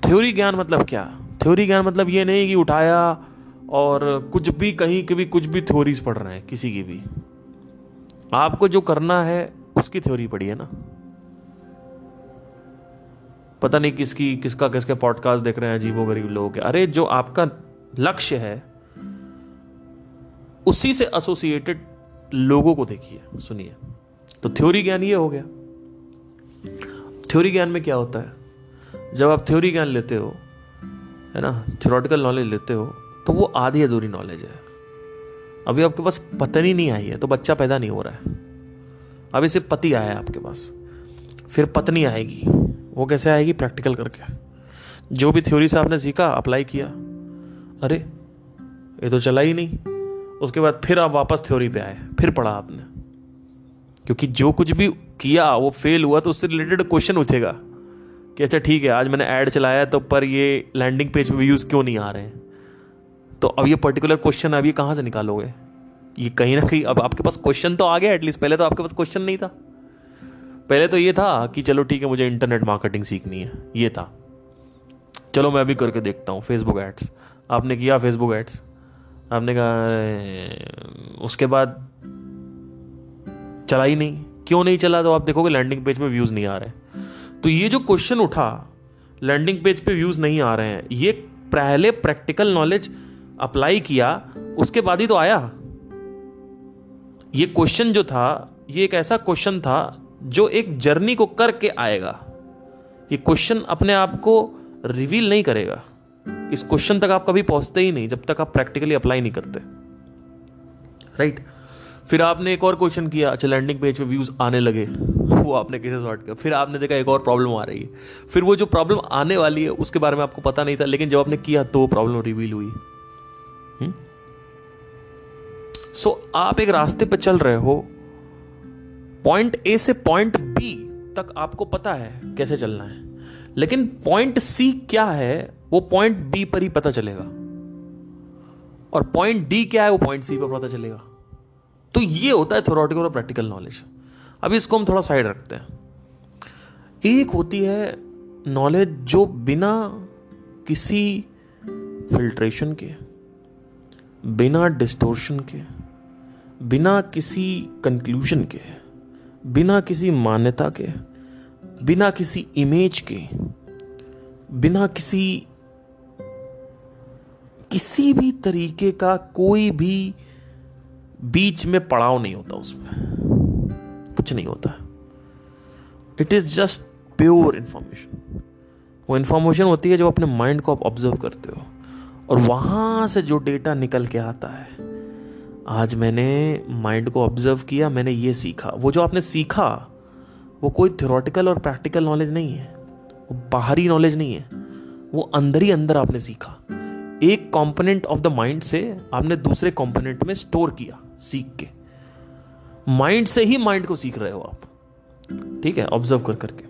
थ्योरी ज्ञान मतलब क्या? थ्योरी ज्ञान मतलब ये नहीं कि उठाया और कुछ भी, कहीं के भी कुछ भी थ्योरीज पढ़ रहे हैं, किसी की भी। आपको जो करना है उसकी थ्योरी पढ़ी है ना। पता नहीं किसके पॉडकास्ट देख रहे हैं अजीबो गरीब लोगों के। अरे जो आपका लक्ष्य है उसी से एसोसिएटेड लोगों को देखिए, सुनिए। तो थ्योरी ज्ञान ये हो गया। थ्योरी ज्ञान में क्या होता है? जब आप थ्योरी ज्ञान लेते हो, है ना, थ्योरेटिकल नॉलेज लेते हो, तो वो आधी अधूरी नॉलेज है। अभी आपके पास पत्नी नहीं आई है तो बच्चा पैदा नहीं हो रहा है। अभी सिर्फ पति आया है आपके पास, फिर पत्नी आएगी। वो कैसे आएगी? प्रैक्टिकल करके। जो भी थ्योरी से आपने सीखा, अप्लाई किया, अरे ये तो चला ही नहीं। उसके बाद फिर आप वापस थ्योरी पे आए, फिर पढ़ा आपने, क्योंकि जो कुछ भी किया वो फेल हुआ तो उससे रिलेटेड क्वेश्चन उठेगा कि अच्छा ठीक है, आज मैंने ऐड चलाया तो पर ये लैंडिंग पेज पे व्यूज क्यों नहीं आ रहे हैं। तो अब ये पर्टिकुलर क्वेश्चन अब ये कहाँ से निकालोगे? ये कहीं ना कहीं अब आपके पास क्वेश्चन तो आ गया एटलीस्ट। पहले तो आपके पास क्वेश्चन नहीं था। पहले तो ये था कि चलो ठीक है, मुझे इंटरनेट मार्केटिंग सीखनी है, ये था, चलो मैं अभी करके देखता हूँ फेसबुक एड्स। आपने किया फेसबुक एड्स, आपने कहा, उसके बाद चला ही नहीं। क्यों नहीं चला? तो आप देखोगे लैंडिंग पेज पे व्यूज नहीं आ रहे। तो ये जो क्वेश्चन उठा, लैंडिंग पेज पे व्यूज नहीं आ रहे हैं, ये पहले प्रैक्टिकल नॉलेज अप्लाई किया उसके बाद ही तो आया। ये क्वेश्चन जो था, ये एक ऐसा क्वेश्चन था जो एक जर्नी को करके आएगा। ये क्वेश्चन अपने आप को रिवील नहीं करेगा। इस क्वेश्चन तक आप कभी पहुंचते ही नहीं जब तक आप प्रैक्टिकली अप्लाई नहीं करते, राइट? फिर आपने एक और क्वेश्चन किया, अच्छा लैंडिंग पेज पे व्यूज आने लगे, वो आपने कैसे सॉर्ट किया? फिर आपने देखा एक और प्रॉब्लम आ रही है, फिर वो जो प्रॉब्लम आने वाली है उसके बारे में आपको पता नहीं था, लेकिन जब आपने किया तो प्रॉब्लम रिवील हुई। सो आप एक रास्ते पे चल रहे हो, पॉइंट ए से पॉइंट बी तक आपको पता है कैसे चलना है, लेकिन पॉइंट सी क्या है वो पॉइंट बी पर ही पता चलेगा, और पॉइंट डी क्या है वो पॉइंट सी पर पता चलेगा। तो ये होता है थ्योरेटिकल और प्रैक्टिकल नॉलेज। अभी इसको हम थोड़ा साइड रखते हैं। एक होती है नॉलेज जो बिना किसी फिल्ट्रेशन के, बिना डिस्टोर्शन के, बिना किसी कंक्लूजन के, बिना किसी मान्यता के, बिना किसी इमेज के, बिना किसी भी तरीके का कोई भी बीच में पड़ाव नहीं होता, उसमें कुछ नहीं होता। It is just pure information. वो इंफॉर्मेशन होती है जो अपने माइंड को आप ऑब्जर्व करते हो, और वहां से जो डेटा निकल के आता है, आज मैंने माइंड को ऑब्जर्व किया, मैंने ये सीखा। वो जो आपने सीखा वो कोई थ्योरेटिकल और प्रैक्टिकल नॉलेज नहीं है, वो बाहरी नॉलेज नहीं है, वो अंदर ही अंदर आपने सीखा। एक कंपोनेंट ऑफ द माइंड से आपने दूसरे कंपोनेंट में स्टोर किया सीख के। माइंड से ही माइंड को सीख रहे हो आप, ठीक है, ऑब्जर्व कर करके।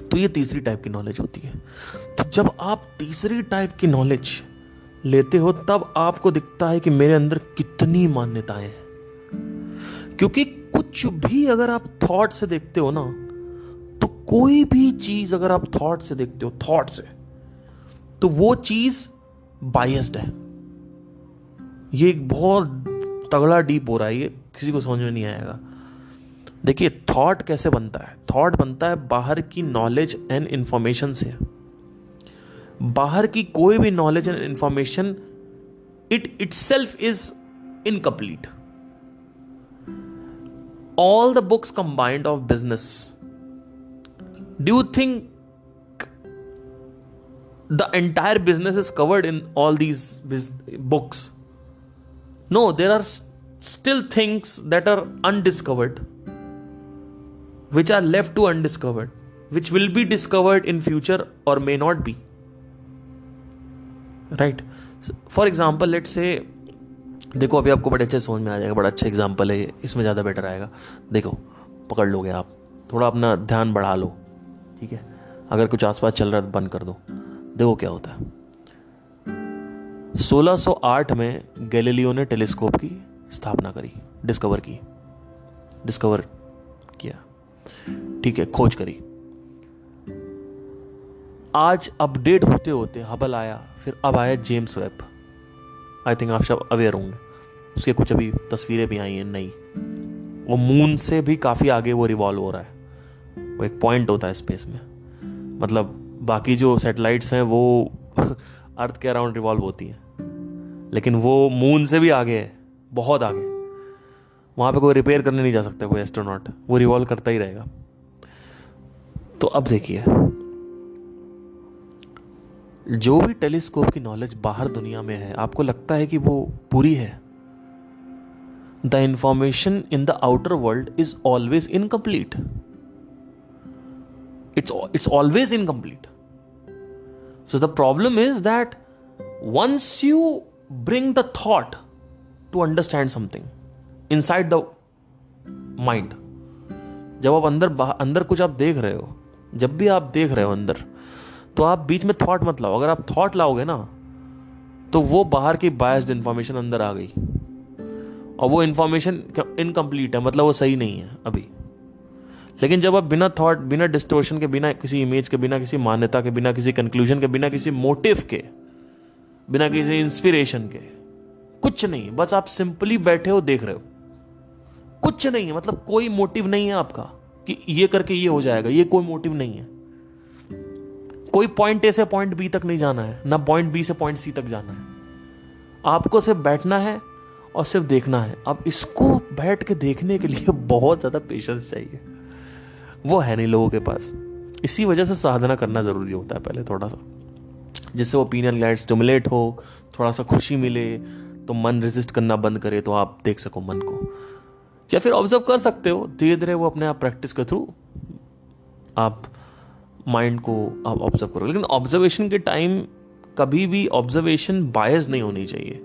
तो ये तीसरी टाइप की नॉलेज होती है। तो जब आप तीसरी टाइप की नॉलेज लेते हो तब आपको दिखता है कि मेरे अंदर कितनी मान्यताएं हैं। क्योंकि कुछ भी अगर आप थॉट से देखते हो ना, तो कोई भी चीज अगर आप थॉट से देखते हो, थॉट से, तो वो चीज बायस्ड है। ये एक बहुत तगड़ा डीप हो रहा है, ये किसी को समझ में नहीं आएगा। देखिए थॉट कैसे बनता है। थॉट बनता है बाहर की नॉलेज एंड इंफॉर्मेशन से। बाहर की कोई भी knowledge and information it itself is incomplete. All the books combined of business, do you think the entire business is covered in all these books? No, there are still things that are undiscovered, which are left to undiscovered, which will be discovered in future or may not be, right? For example, let's say, देखो अभी आपको बड़े अच्छे समझ में आ जाएगा, बड़ा अच्छा एग्जाम्पल है, इसमें ज़्यादा बेटर आएगा। देखो पकड़ लोगे आप, थोड़ा अपना ध्यान बढ़ा लो, ठीक है। अगर कुछ आसपास चल रहा है तो बंद कर दो। देखो क्या होता है। 1608 में गैलीलियो ने टेलीस्कोप की स्थापना करी, डिस्कवर किया, ठीक है, खोज करी। आज अपडेट होते होते हबल आया, फिर अब आया जेम्स वेब। आई थिंक आप सब अवेयर होंगे, उसके कुछ अभी तस्वीरें भी आई हैं नई। वो मून से भी काफी आगे वो रिवॉल्व हो रहा है। वो एक पॉइंट होता है स्पेस में, मतलब बाकी जो सैटेलाइट्स हैं वो अर्थ के अराउंड रिवॉल्व होती हैं, लेकिन वो मून से भी आगे है, बहुत आगे। वहां पे कोई रिपेयर करने नहीं जा सकता कोई एस्ट्रोनॉट, वो रिवॉल्व करता ही रहेगा। तो अब देखिए, जो भी टेलीस्कोप की नॉलेज बाहर दुनिया में है, आपको लगता है कि वो पूरी है। The information in the outer world is always incomplete. It's always incomplete. So the problem is that once you bring the thought to understand something inside the mind, जब आप अंदर कुछ आप देख रहे हो, जब भी आप देख रहे हो अंदर, तो आप बीच में थॉट मत लाओ। अगर आप थॉट लाओगे ना, तो वो बाहर की बायस्ड इंफॉर्मेशन अंदर आ गई, और वो इंफॉर्मेशन इनकम्प्लीट है, मतलब वो सही नहीं है अभी। लेकिन जब आप बिना थॉट, बिना डिस्टोर्शन के, बिना किसी इमेज के, बिना किसी मान्यता के, बिना किसी कंक्लूजन के, बिना किसी मोटिव के, बिना किसी इंस्पिरेशन के, कुछ नहीं, बस आप सिंपली बैठे हो, देख रहे हो, कुछ नहीं, मतलब कोई मोटिव नहीं है आपका कि ये करके ये हो जाएगा, ये कोई मोटिव नहीं है। कोई पॉइंट ए से पॉइंट बी तक नहीं जाना है, ना पॉइंट बी से पॉइंट सी तक जाना है। आपको सिर्फ बैठना है और सिर्फ देखना है। अब इसको बैठ के देखने के लिए बहुत ज्यादा पेशेंस चाहिए, वो है नहीं लोगों के पास। इसी वजह से साधना करना जरूरी होता है पहले थोड़ा सा, जिससे वो पीनियल ग्लैंड स्टिमुलेट हो, थोड़ा सा खुशी मिले, तो मन रेजिस्ट करना बंद करे, तो आप देख सको मन को। या फिर ऑब्जर्व कर सकते हो धीरे धीरे, वो अपने आप प्रैक्टिस के थ्रू आप माइंड को आप ऑब्जर्व करो। लेकिन ऑब्जर्वेशन के टाइम कभी भी ऑब्जर्वेशन बायस नहीं होनी चाहिए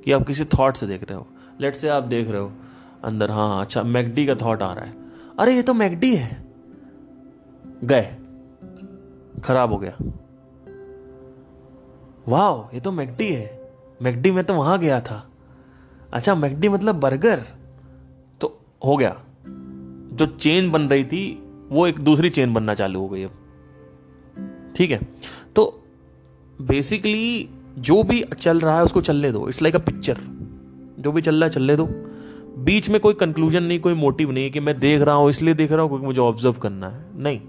कि आप किसी थॉट से देख रहे हो। लेट्स से आप देख रहे हो अंदर, हाँ अच्छा मैकडी का थॉट आ रहा है, अरे ये तो मैकडी है, गए, खराब हो गया। वाह ये तो मैकडी है, मैकडी में तो वहां गया था, अच्छा मैकडी मतलब बर्गर, तो हो गया। जो चेन बन रही थी वो एक दूसरी चेन बनना चालू हो गई अब, ठीक है। तो बेसिकली जो भी चल रहा है उसको चलने दो, इट्स लाइक अ पिक्चर, जो भी चल रहा है चलने दो। बीच में कोई कंक्लूजन नहीं, कोई मोटिव नहीं कि मैं देख रहा हूं इसलिए देख रहा हूं क्योंकि मुझे ऑब्जर्व करना है, नहीं,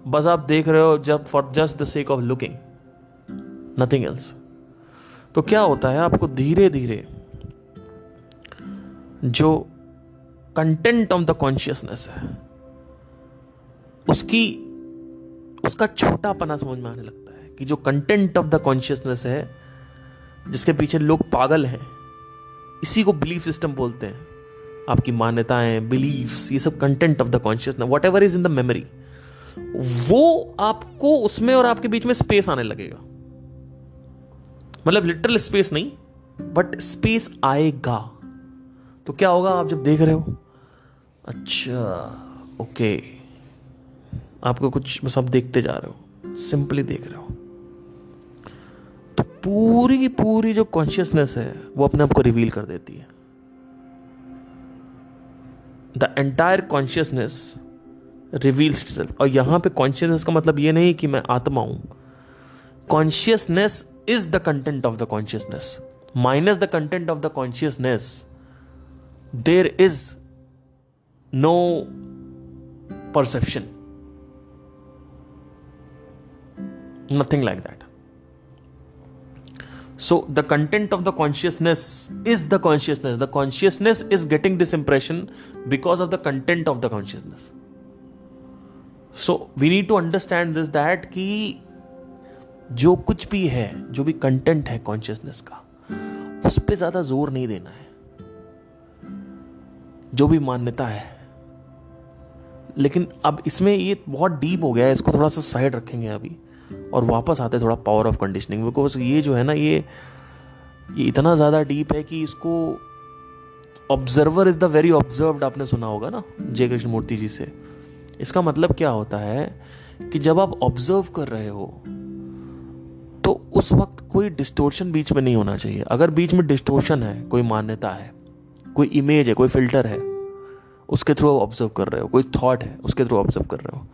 बस आप देख रहे हो जब for just the sake of looking, nothing else. तो क्या होता है, आपको धीरे धीरे जो कंटेंट ऑफ द कॉन्शियसनेस है उसका छोटापना समझ में आने लगता है कि जो कंटेंट ऑफ द कॉन्शियसनेस है, जिसके पीछे लोग पागल हैं, इसी को बिलीफ सिस्टम बोलते हैं। आपकी मान्यताएं, बिलीफ्स, ये सब content of the consciousness, what ever is in the memory. वो आपको उसमें और आपके बीच में स्पेस आने लगेगा, मतलब लिटरल स्पेस नहीं बट स्पेस आएगा। तो क्या होगा, आप जब देख रहे हो, अच्छा ओके, आपको कुछ बस आप देखते जा रहे हो, सिंपली देख रहे हो, तो पूरी की पूरी जो कॉन्शियसनेस है वो अपने आप को रिवील कर देती है। The entire consciousness reveals itself. और यहां पे कॉन्शियसनेस का मतलब ये नहीं कि मैं आत्मा हूं, consciousness is the content of the consciousness, minus the content of the consciousness there is no perception, nothing like that. So the content of the consciousness is the consciousness. The consciousness is getting this impression because of the content of the consciousness. So we need to understand this, that कि जो कुछ भी है, जो भी content है consciousness का, उस पर ज्यादा जोर नहीं देना है। जो भी मान्यता है, लेकिन अब इसमें ये बहुत डीप हो गया है, इसको थोड़ा सा साइड रखेंगे अभी और वापस आते हैं थोड़ा पावर ऑफ कंडीशनिंग। बिकॉज ये जो है ना, ये इतना ज़्यादा डीप है कि इसको observer is the very observed, आपने सुना होगा ना जय कृष्णमूर्ति जी से। इसका मतलब क्या होता है कि जब आप ऑब्जर्व कर रहे हो तो उस वक्त कोई डिस्टोर्शन बीच में नहीं होना चाहिए। अगर बीच में डिस्टोर्शन है, कोई मान्यता है, कोई इमेज है, कोई फिल्टर है, उसके थ्रू आप ऑब्जर्व कर रहे हो, कोई थॉट है उसके थ्रू ऑब्जर्व कर रहे हो,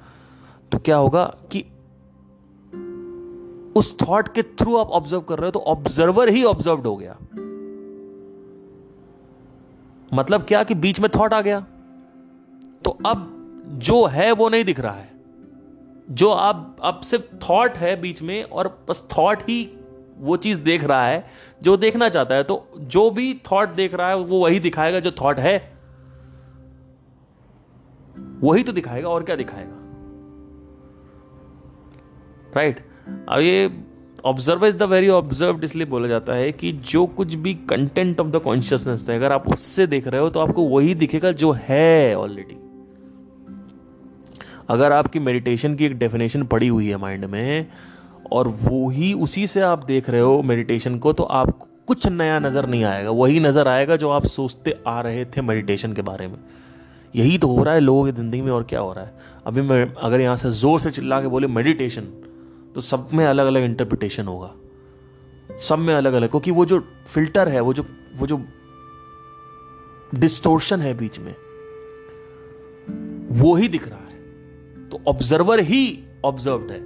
तो क्या होगा कि उस थॉट के थ्रू आप ऑब्जर्व कर रहे हो तो ऑब्जर्वर ही ऑब्जर्व्ड हो गया। मतलब क्या कि बीच में थॉट आ गया तो अब जो है वो नहीं दिख रहा है, जो अब सिर्फ थॉट है बीच में और बस थॉट ही वो चीज देख रहा है जो देखना चाहता है। तो जो भी थॉट देख रहा है वो वही दिखाएगा, जो थॉट है वही तो दिखाएगा, और क्या दिखाएगा, राइट? अब ये observer is the very observed इसलिए बोला जाता है कि जो कुछ भी कंटेंट ऑफ द कॉन्शियसनेस है, अगर आप उससे देख रहे हो तो आपको वही दिखेगा जो है ऑलरेडी। अगर आपकी मेडिटेशन की एक डेफिनेशन पड़ी हुई है माइंड में और वो ही उसी से आप देख रहे हो मेडिटेशन को, तो आपको कुछ नया नजर नहीं आएगा, वही नजर आएगा जो आप सोचते आ रहे थे मेडिटेशन के बारे में। यही तो हो रहा है लोगों की जिंदगी में, और क्या हो रहा है। अभी मैं अगर यहां से जोर से चिल्ला के बोले मेडिटेशन, तो सब में अलग अलग इंटरप्रिटेशन होगा, सब में अलग अलग, क्योंकि वो जो फिल्टर है, वो जो डिस्टोर्शन है बीच में, वो ही दिख रहा है। तो ऑब्जर्वर ही ऑब्जर्व्ड है,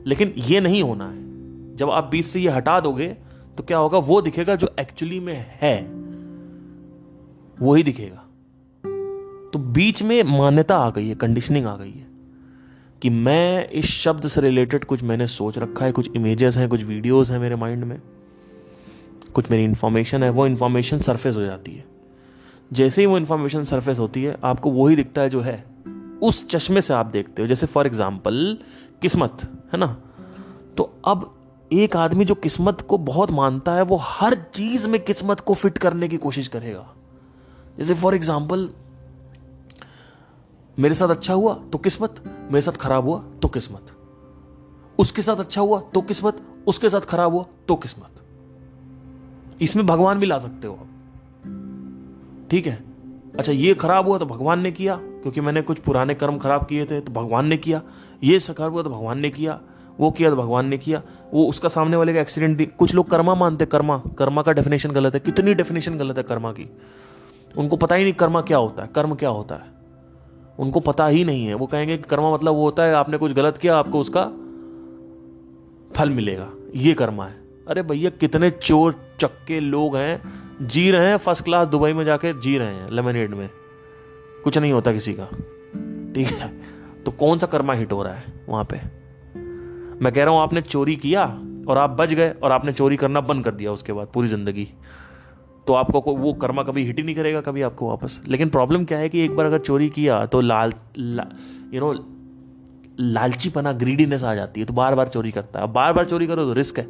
लेकिन ये नहीं होना है। जब आप बीच से ये हटा दोगे तो क्या होगा, वो दिखेगा जो एक्चुअली में है, वो ही दिखेगा। तो बीच में मान्यता आ गई है, कंडीशनिंग आ गई है कि मैं इस शब्द से रिलेटेड कुछ मैंने सोच रखा है, कुछ इमेजेस हैं, कुछ वीडियोस हैं मेरे माइंड में, कुछ मेरी इंफॉर्मेशन है, वो इंफॉर्मेशन सरफेस हो जाती है। जैसे ही वो इंफॉर्मेशन सरफेस होती है, आपको वही दिखता है जो है, उस चश्मे से आप देखते हो। जैसे फॉर एग्जाम्पल किस्मत है ना, तो अब एक आदमी जो किस्मत को बहुत मानता है, वो हर चीज में किस्मत को फिट करने की कोशिश करेगा। जैसे फॉर एग्जाम्पल, मेरे साथ अच्छा हुआ तो किस्मत, मेरे साथ खराब हुआ तो किस्मत, उसके साथ अच्छा हुआ तो किस्मत, उसके साथ खराब हुआ तो किस्मत। इसमें भगवान भी ला सकते हो आप, ठीक है। अच्छा, ये खराब हुआ तो भगवान ने किया, क्योंकि मैंने कुछ पुराने कर्म खराब किए थे तो भगवान ने किया। ये खराब हुआ तो भगवान ने किया, वो किया तो भगवान ने किया। वो उसका सामने वाले का एक्सीडेंट दी। कुछ लोग कर्मा मानते, कर्मा का डेफिनेशन गलत है। कितनी डेफिनेशन गलत है कर्मा की, उनको पता ही नहीं कर्मा क्या होता है, कर्म क्या होता है, उनको पता ही नहीं है। वो कहेंगे कि कर्मा मतलब वो होता है आपने कुछ गलत किया, आपको उसका फल मिलेगा, ये कर्मा है। अरे भैया, कितने चोर चक्के लोग हैं, जी रहे हैं फर्स्ट क्लास, दुबई में जाके जी रहे हैं लेमनेड में, कुछ नहीं होता किसी का, ठीक है। तो कौन सा कर्मा हिट हो रहा है वहां पे? मैं कह रहा हूं आपने चोरी किया और आप बच गए, और आपने चोरी करना बंद कर दिया उसके बाद पूरी जिंदगी, तो आपको वो कर्मा कभी हिट ही नहीं करेगा कभी आपको वापस। लेकिन प्रॉब्लम क्या है कि एक बार अगर चोरी किया तो लालचीपना, ग्रीडीनेस आ जाती है, तो बार बार चोरी करता है। बार बार चोरी करो तो रिस्क है,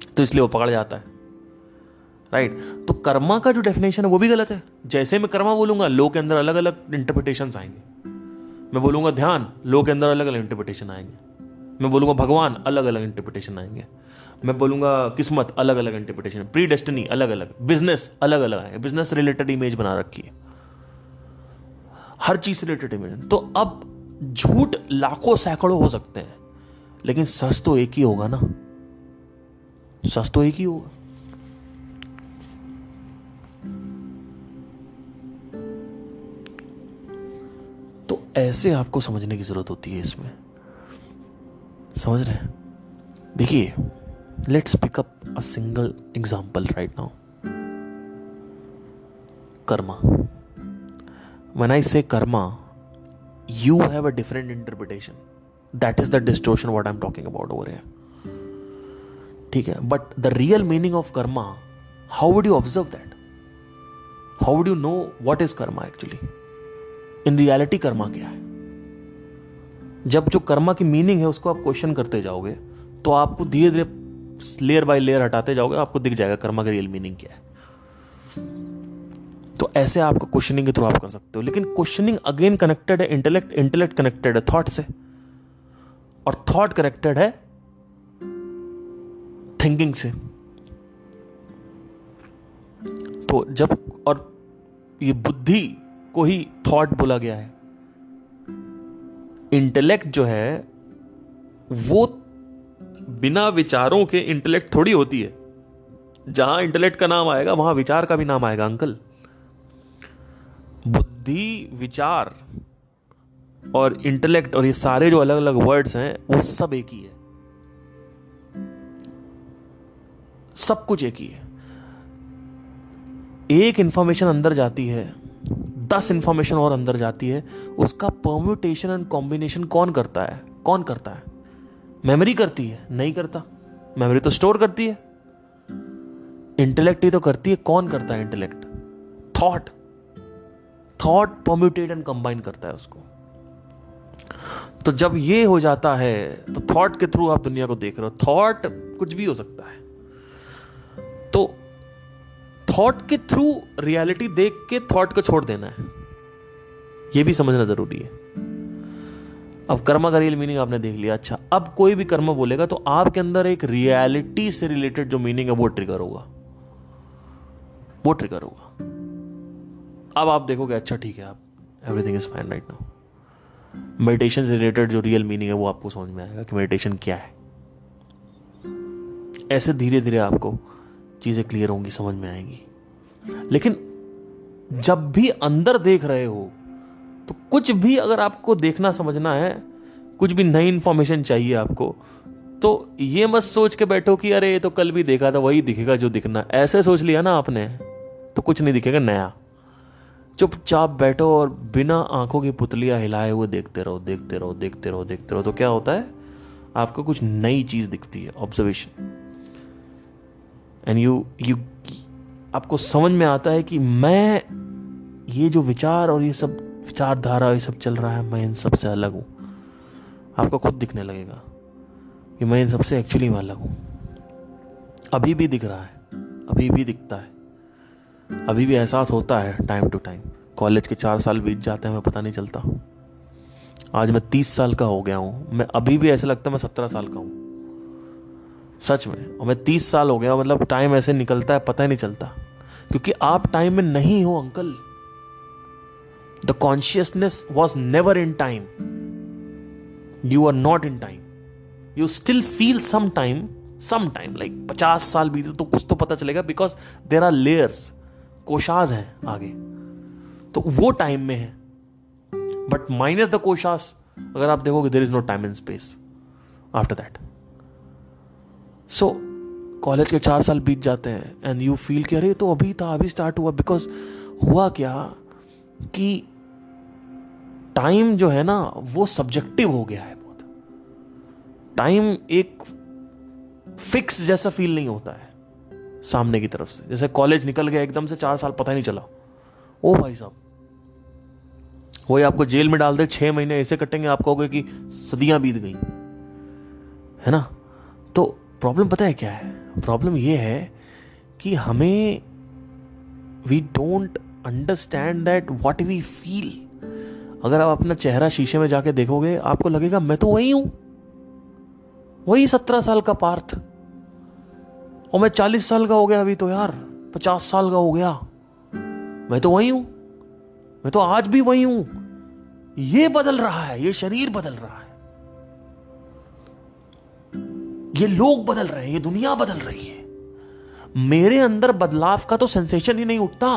तो इसलिए वो पकड़ जाता है, राइट। तो कर्मा का जो डेफिनेशन है वो भी गलत है। जैसे मैं कर्मा बोलूंगा, लोग के अंदर अलग अलग इंटरप्रिटेशंस आएंगे। मैं बोलूंगा ध्यान, लोगों के अंदर अलग अलग इंटरप्रिटेशन आएंगे। मैं बोलूंगा भगवान, अलग अलग इंटरप्रिटेशन आएंगे। मैं बोलूंगा किस्मत, अलग अलग इंटरप्रिटेशन, प्री डेस्टिनी अलग अलग, बिजनेस अलग अलग आएंगे। बिजनेस रिलेटेड इमेज बना रखी है, हर चीज से रिलेटेड इमेज। तो अब झूठ लाखों सैकड़ों हो सकते हैं, लेकिन सच तो एक ही होगा ना, सच तो एक ही होगा। तो ऐसे आपको समझने की जरूरत होती है इसमें, समझ रहे हैं? देखिए, let's pick up a single example right now. Karma. When I say karma, you have a different interpretation. That is the distortion what I'm talking about over here. ठीक है, but the real meaning of karma, how would you observe that? How would you know what is karma actually? In reality Karma क्या है? जब जो कर्मा की meaning है उसको आप क्वेश्चन करते जाओगे तो आपको धीरे धीरे लेयर बाय लेयर हटाते जाओगे, आपको दिख जाएगा कर्मा का रियल मीनिंग क्या है। तो ऐसे आपको क्वेश्चनिंग के थ्रू आप कर सकते हो, लेकिन क्वेश्चनिंग अगेन कनेक्टेड है इंटेलेक्ट, इंटेलेक्ट कनेक्टेड है थॉट से, और थॉट कनेक्टेड है थिंकिंग से। तो जब, और ये बुद्धि को ही थॉट बोला गया है। इंटेलेक्ट जो है वो बिना विचारों के इंटेलेक्ट थोड़ी होती है। जहां इंटेलेक्ट का नाम आएगा वहां विचार का भी नाम आएगा अंकल। बुद्धि, विचार और इंटेलेक्ट और ये सारे जो अलग अलग वर्ड्स हैं वो सब एक ही है, सब कुछ एक ही है। एक इंफॉर्मेशन अंदर जाती है, 10 इंफॉर्मेशन और अंदर जाती है, उसका परम्यूटेशन एंड कॉम्बिनेशन कौन करता है? कौन करता है? मेमोरी करती है? नहीं करता। मेमोरी तो स्टोर करती है, इंटेलेक्ट ही तो करती है। कौन करता है intellect? Thought. Thought permute and combine करता है उसको। तो जब ये हो जाता है तो थॉट के थ्रू आप दुनिया को देख रहे हो। थॉट कुछ भी हो सकता है, तो थॉट के थ्रू रियलिटी देख के थॉट को छोड़ देना है, यह भी समझना जरूरी है। अब कर्मा का रियल मीनिंग आपने देख लिया। अच्छा, अब कोई भी कर्म बोलेगा तो आपके अंदर एक रियलिटी से रिलेटेड जो मीनिंग है वो ट्रिगर होगा, वो ट्रिगर होगा। अब आप देखोगे अच्छा ठीक है, आप everything is fine right now. Meditation से रिलेटेड जो रियल मीनिंग है वो आपको समझ में आएगा कि मेडिटेशन क्या है। ऐसे धीरे धीरे आपको चीजें क्लियर होंगी, समझ में आएंगी। लेकिन जब भी अंदर देख रहे हो तो कुछ भी अगर आपको देखना समझना है, कुछ भी नई इंफॉर्मेशन चाहिए आपको, तो ये मत सोच के बैठो कि अरे ये तो कल भी देखा था, वही दिखेगा जो दिखना। ऐसे सोच लिया ना आपने तो कुछ नहीं दिखेगा नया। चुपचाप बैठो और बिना आंखों की पुतलियां हिलाए हुए देखते रहो, देखते रहो, देखते रहो, देखते रहो। तो क्या होता है, आपको कुछ नई चीज दिखती है, ऑब्जर्वेशन। एंड यू आपको समझ में आता है कि मैं, ये जो विचार और ये सब विचारधारा ये सब चल रहा है, मैं इन सब से अलग हूं। आपको खुद दिखने लगेगा कि मैं इन सबसे एक्चुअली में अलग हूं। अभी भी दिख रहा है, अभी भी दिखता है, अभी भी एहसास होता है टाइम टू टाइम। कॉलेज के 4 साल बीत जाते हैं, मैं पता नहीं चलता। आज मैं 30 साल का हो गया हूं, मैं अभी भी ऐसे लगता है मैं 17 साल का हूं, सच में। और मैं 30 साल हो गया, मतलब टाइम ऐसे निकलता है पता ही नहीं चलता, क्योंकि आप टाइम में नहीं हो uncle. The consciousness was never in time, you are not in time, you still feel some time like 50 साल बीते तो कुछ तो पता चलेगा, बिकॉज देर आर लेयर्स, कोशास हैं आगे, तो वो टाइम में है। बट माइनस द कोशास अगर आप देखोगे, there is no time and space after that. So college के 4 साल बीत जाते हैं एंड यू फील कि अरे तो अभी था, अभी स्टार्ट हुआ। बिकॉज हुआ क्या कि टाइम जो है ना वो सब्जेक्टिव हो गया है बहुत। टाइम एक फिक्स जैसा फील नहीं होता है सामने की तरफ से। जैसे कॉलेज निकल गया एकदम से, 4 साल पता ही नहीं चला। ओ भाई साहब, वही आपको जेल में डाल दे, 6 महीने ऐसे कटेंगे, आप कहोगे कि सदियां बीत गई, है ना। तो प्रॉब्लम पता है क्या है? प्रॉब्लम ये है कि we don't understand that what we feel. अगर आप अपना चेहरा शीशे में जाके देखोगे आपको लगेगा मैं तो वही हूं, वही 17 साल का पार्थ, और मैं 40 साल का हो गया अभी तो यार, 50 साल का हो गया, मैं तो वही हूं, मैं तो आज भी वही हूं। ये बदल रहा है, ये शरीर बदल रहा है, ये लोग बदल रहे हैं, ये दुनिया बदल रही है। मेरे अंदर बदलाव का तो सेंसेशन ही नहीं उठता।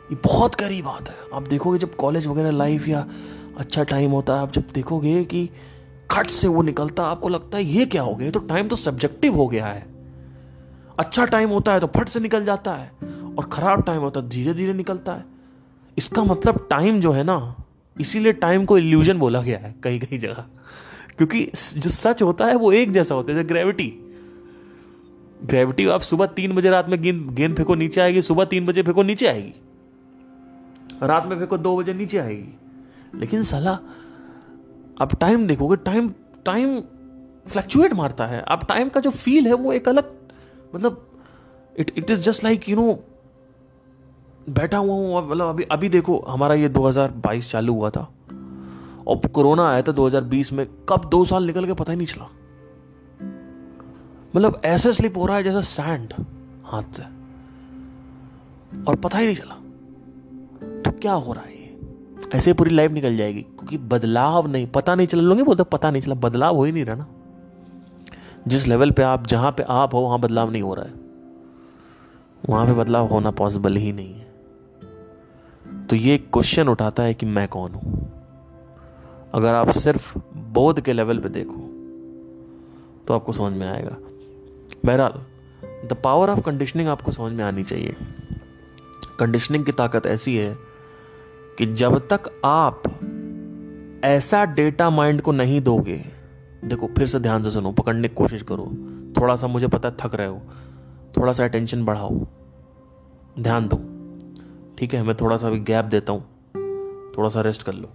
ये बहुत गहरी बात है। आप देखोगे जब कॉलेज वगैरह लाइफ या अच्छा टाइम होता है, आप जब देखोगे कि खट से वो निकलता, आपको लगता है ये क्या हो गया, तो टाइम तो सब्जेक्टिव हो गया है। अच्छा टाइम होता है तो फट से निकल जाता है, और खराब टाइम होता है धीरे धीरे निकलता है। इसका मतलब टाइम जो है ना, इसीलिए टाइम को इल्यूजन बोला गया है कई कई जगह, क्योंकि जो सच होता है वो एक जैसा होता है। जैसे ग्रेविटी आप सुबह 3 बजे रात में गेंद फेंको नीचे आएगी, सुबह 3 बजे फेंको नीचे आएगी, रात में फेंको 2 बजे नीचे आएगी। लेकिन साला आप टाइम देखोगे, टाइम फ्लक्चुएट मारता है। आप टाइम का जो फील है वो एक अलग, मतलब इट इज जस्ट लाइक बैठा हुआ हूं। मतलब अभी देखो, हमारा ये 2022 चालू हुआ था और कोरोना आया था 2020 में। कब 2 साल निकल के पता ही नहीं चला। मतलब ऐसे स्लिप हो रहा है जैसे सैंड हाथ से, और पता ही नहीं चला। तो क्या हो रहा है, ये ऐसे पूरी लाइफ निकल जाएगी, क्योंकि बदलाव नहीं, पता नहीं चला। लोग बोलते पता नहीं चला, बदलाव हो ही नहीं रहा ना। जिस लेवल पे आप, जहां पे आप हो वहां बदलाव नहीं हो रहा है, वहां पे बदलाव होना पॉसिबल ही नहीं है। तो ये क्वेश्चन उठाता है कि मैं कौन हूं। अगर आप सिर्फ बोध के लेवल पे देखो तो आपको समझ में आएगा। बहरहाल, द पावर ऑफ कंडीशनिंग आपको समझ में आनी चाहिए। कंडीशनिंग की ताकत ऐसी है कि जब तक आप ऐसा डेटा माइंड को नहीं दोगे, देखो फिर से ध्यान से सुनो, पकड़ने की कोशिश करो। थोड़ा सा, मुझे पता है थक रहे हो, थोड़ा सा अटेंशन बढ़ाओ, ध्यान दो, ठीक है। मैं थोड़ा सा भी गैप देता हूं, थोड़ा सा रेस्ट कर लो।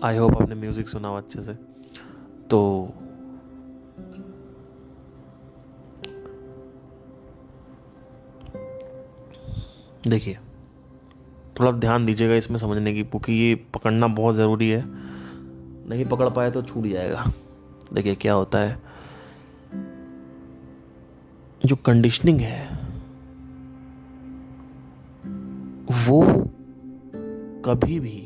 आई होप आपने म्यूजिक सुना हो अच्छे से। तो देखिए, थोड़ा ध्यान दीजिएगा इसमें समझने की, क्योंकि ये पकड़ना बहुत ज़रूरी है। नहीं पकड़ पाए तो छूट जाएगा। देखिए क्या होता है, जो कंडीशनिंग है वो कभी भी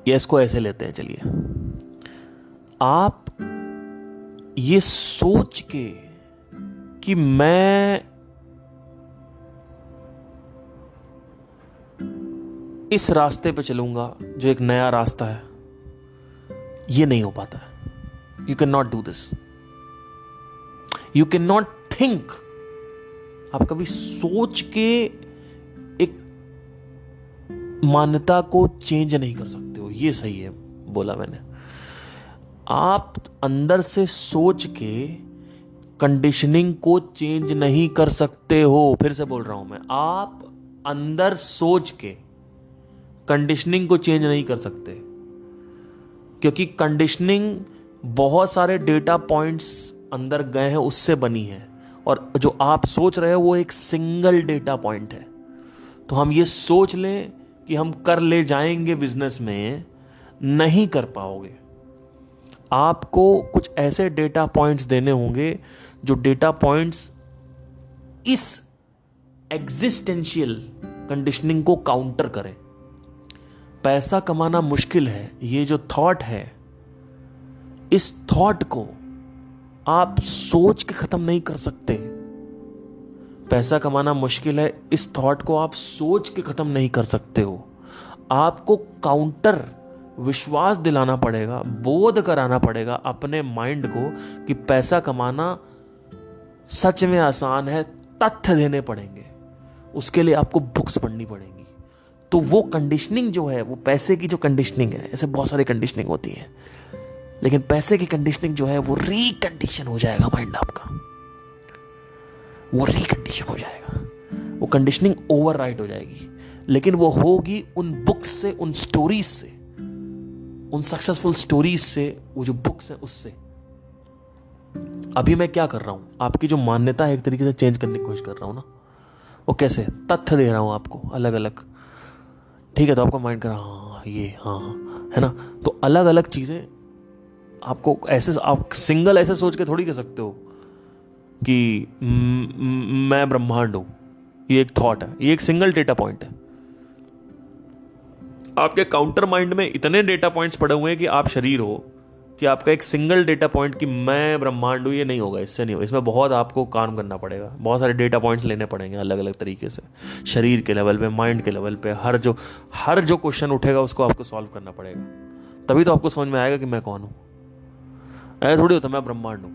ये, इसको ऐसे लेते हैं, चलिए। आप ये सोच के कि मैं इस रास्ते पे चलूंगा जो एक नया रास्ता है, ये नहीं हो पाता है। You can not do this, you can not think. आप कभी सोच के एक मान्यता को चेंज नहीं कर सकते हो, ये सही है बोला मैंने। आप अंदर से सोच के कंडीशनिंग को चेंज नहीं कर सकते हो। फिर से बोल रहा हूं मैं, आप अंदर सोच के कंडीशनिंग को चेंज नहीं कर सकते, क्योंकि कंडीशनिंग बहुत सारे डेटा पॉइंट्स अंदर गए हैं उससे बनी है, और जो आप सोच रहे हो वो एक सिंगल डेटा पॉइंट है। तो हम ये सोच लें कि हम कर ले जाएंगे बिजनेस में, नहीं कर पाओगे। आपको कुछ ऐसे डेटा पॉइंट्स देने होंगे जो डेटा पॉइंट्स इस एग्जिस्टेंशियल कंडीशनिंग को काउंटर करें। पैसा कमाना मुश्किल है, ये जो थॉट है, इस थॉट को आप सोच के खत्म नहीं कर सकते। पैसा कमाना मुश्किल है, इस थॉट को आप सोच के खत्म नहीं कर सकते हो। आपको काउंटर विश्वास दिलाना पड़ेगा, बोध कराना पड़ेगा अपने माइंड को कि पैसा कमाना सच में आसान है। तथ्य देने पड़ेंगे, उसके लिए आपको बुक्स पढ़नी पड़ेंगी। तो वो कंडीशनिंग जो है, वो पैसे की जो कंडीशनिंग है, ऐसे बहुत सारी कंडीशनिंग होती है, लेकिन पैसे की कंडीशनिंग जो है वो रिकंडीशन हो जाएगा माइंड आपका। वो रिकंडीशन हो जाएगा, वो कंडीशनिंग ओवरराइट हो जाएगी, लेकिन वो होगी उन बुक्स से, उन स्टोरीज से, उन सक्सेसफुल स्टोरीज से, वो जो बुक्स है उससे। अभी मैं क्या कर रहा हूं, आपकी जो मान्यता है एक तरीके से चेंज करने की कोशिश कर रहा हूं ना। वो कैसे? तथ्य दे रहा हूं आपको अलग अलग, ठीक है? तो आपका माइंड कर रहा हाँ ये हाँ है ना। तो अलग अलग चीजें आपको ऐसे, आप सिंगल ऐसे सोच के थोड़ी कह सकते हो कि मैं ब्रह्मांड हूं। ये एक थॉट है, ये एक सिंगल डेटा पॉइंट है। आपके काउंटर माइंड में इतने डेटा पॉइंट्स पड़े हुए हैं कि आप शरीर हो, कि आपका एक सिंगल डेटा पॉइंट कि मैं ब्रह्मांड हूं, ये नहीं होगा, इससे नहीं होगा। इसमें बहुत आपको काम करना पड़ेगा, बहुत सारे डेटा पॉइंट्स लेने पड़ेंगे अलग अलग तरीके से, शरीर के लेवल पे, माइंड के लेवल पे। हर जो क्वेश्चन उठेगा उसको आपको सॉल्व करना पड़ेगा, तभी तो आपको समझ में आएगा कि मैं कौन हूं। ऐसा थोड़ी होता मैं ब्रह्मांड हूं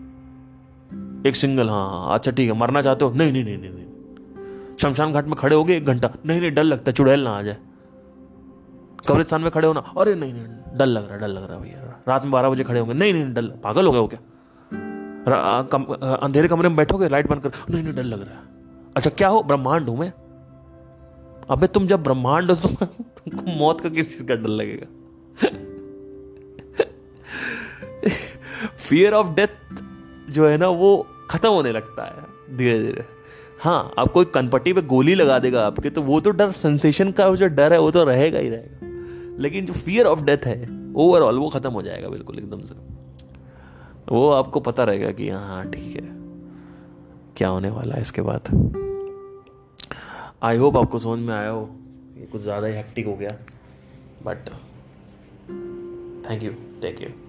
एक सिंगल। हाँ हाँ अच्छा ठीक है, मरना चाहते हो? नहीं नहीं नहीं नहीं नहीं। शमशान घाट में खड़े हो गए 1 घंटा, नहीं नहीं डर लगता है चुड़ैल ना आ जाए। कब्रिस्तान में खड़े होना, अरे नहीं नहीं डर लग रहा है भैया। रात में 12 बजे खड़े होंगे, नहीं नहीं डर, पागल हो गए हो क्या? अंधेरे कमरे में बैठोगे लाइट बंद कर, नहीं नहीं डर लग रहा है। अच्छा क्या हो? ब्रह्मांड हूं मैं। अबे तुम जब ब्रह्मांड हो तो तुमको मौत का किस चीज का डर लगेगा? फियर ऑफ डेथ जो है ना वो खत्म होने लगता है धीरे धीरे। हाँ, आप कोई कनपट्टी पे गोली लगा देगा आपके, तो वो तो डर, सेंसेशन का जो डर है वो तो रहेगा ही रहेगा, लेकिन जो फियर ऑफ डेथ है ओवरऑल वो खत्म हो जाएगा बिल्कुल एकदम से। वो आपको पता रहेगा कि हाँ ठीक है क्या होने वाला है इसके बाद। आई होप आपको समझ में आया हो। ये कुछ ज़्यादा ही हेक्टिक हो गया, but thank you, take care.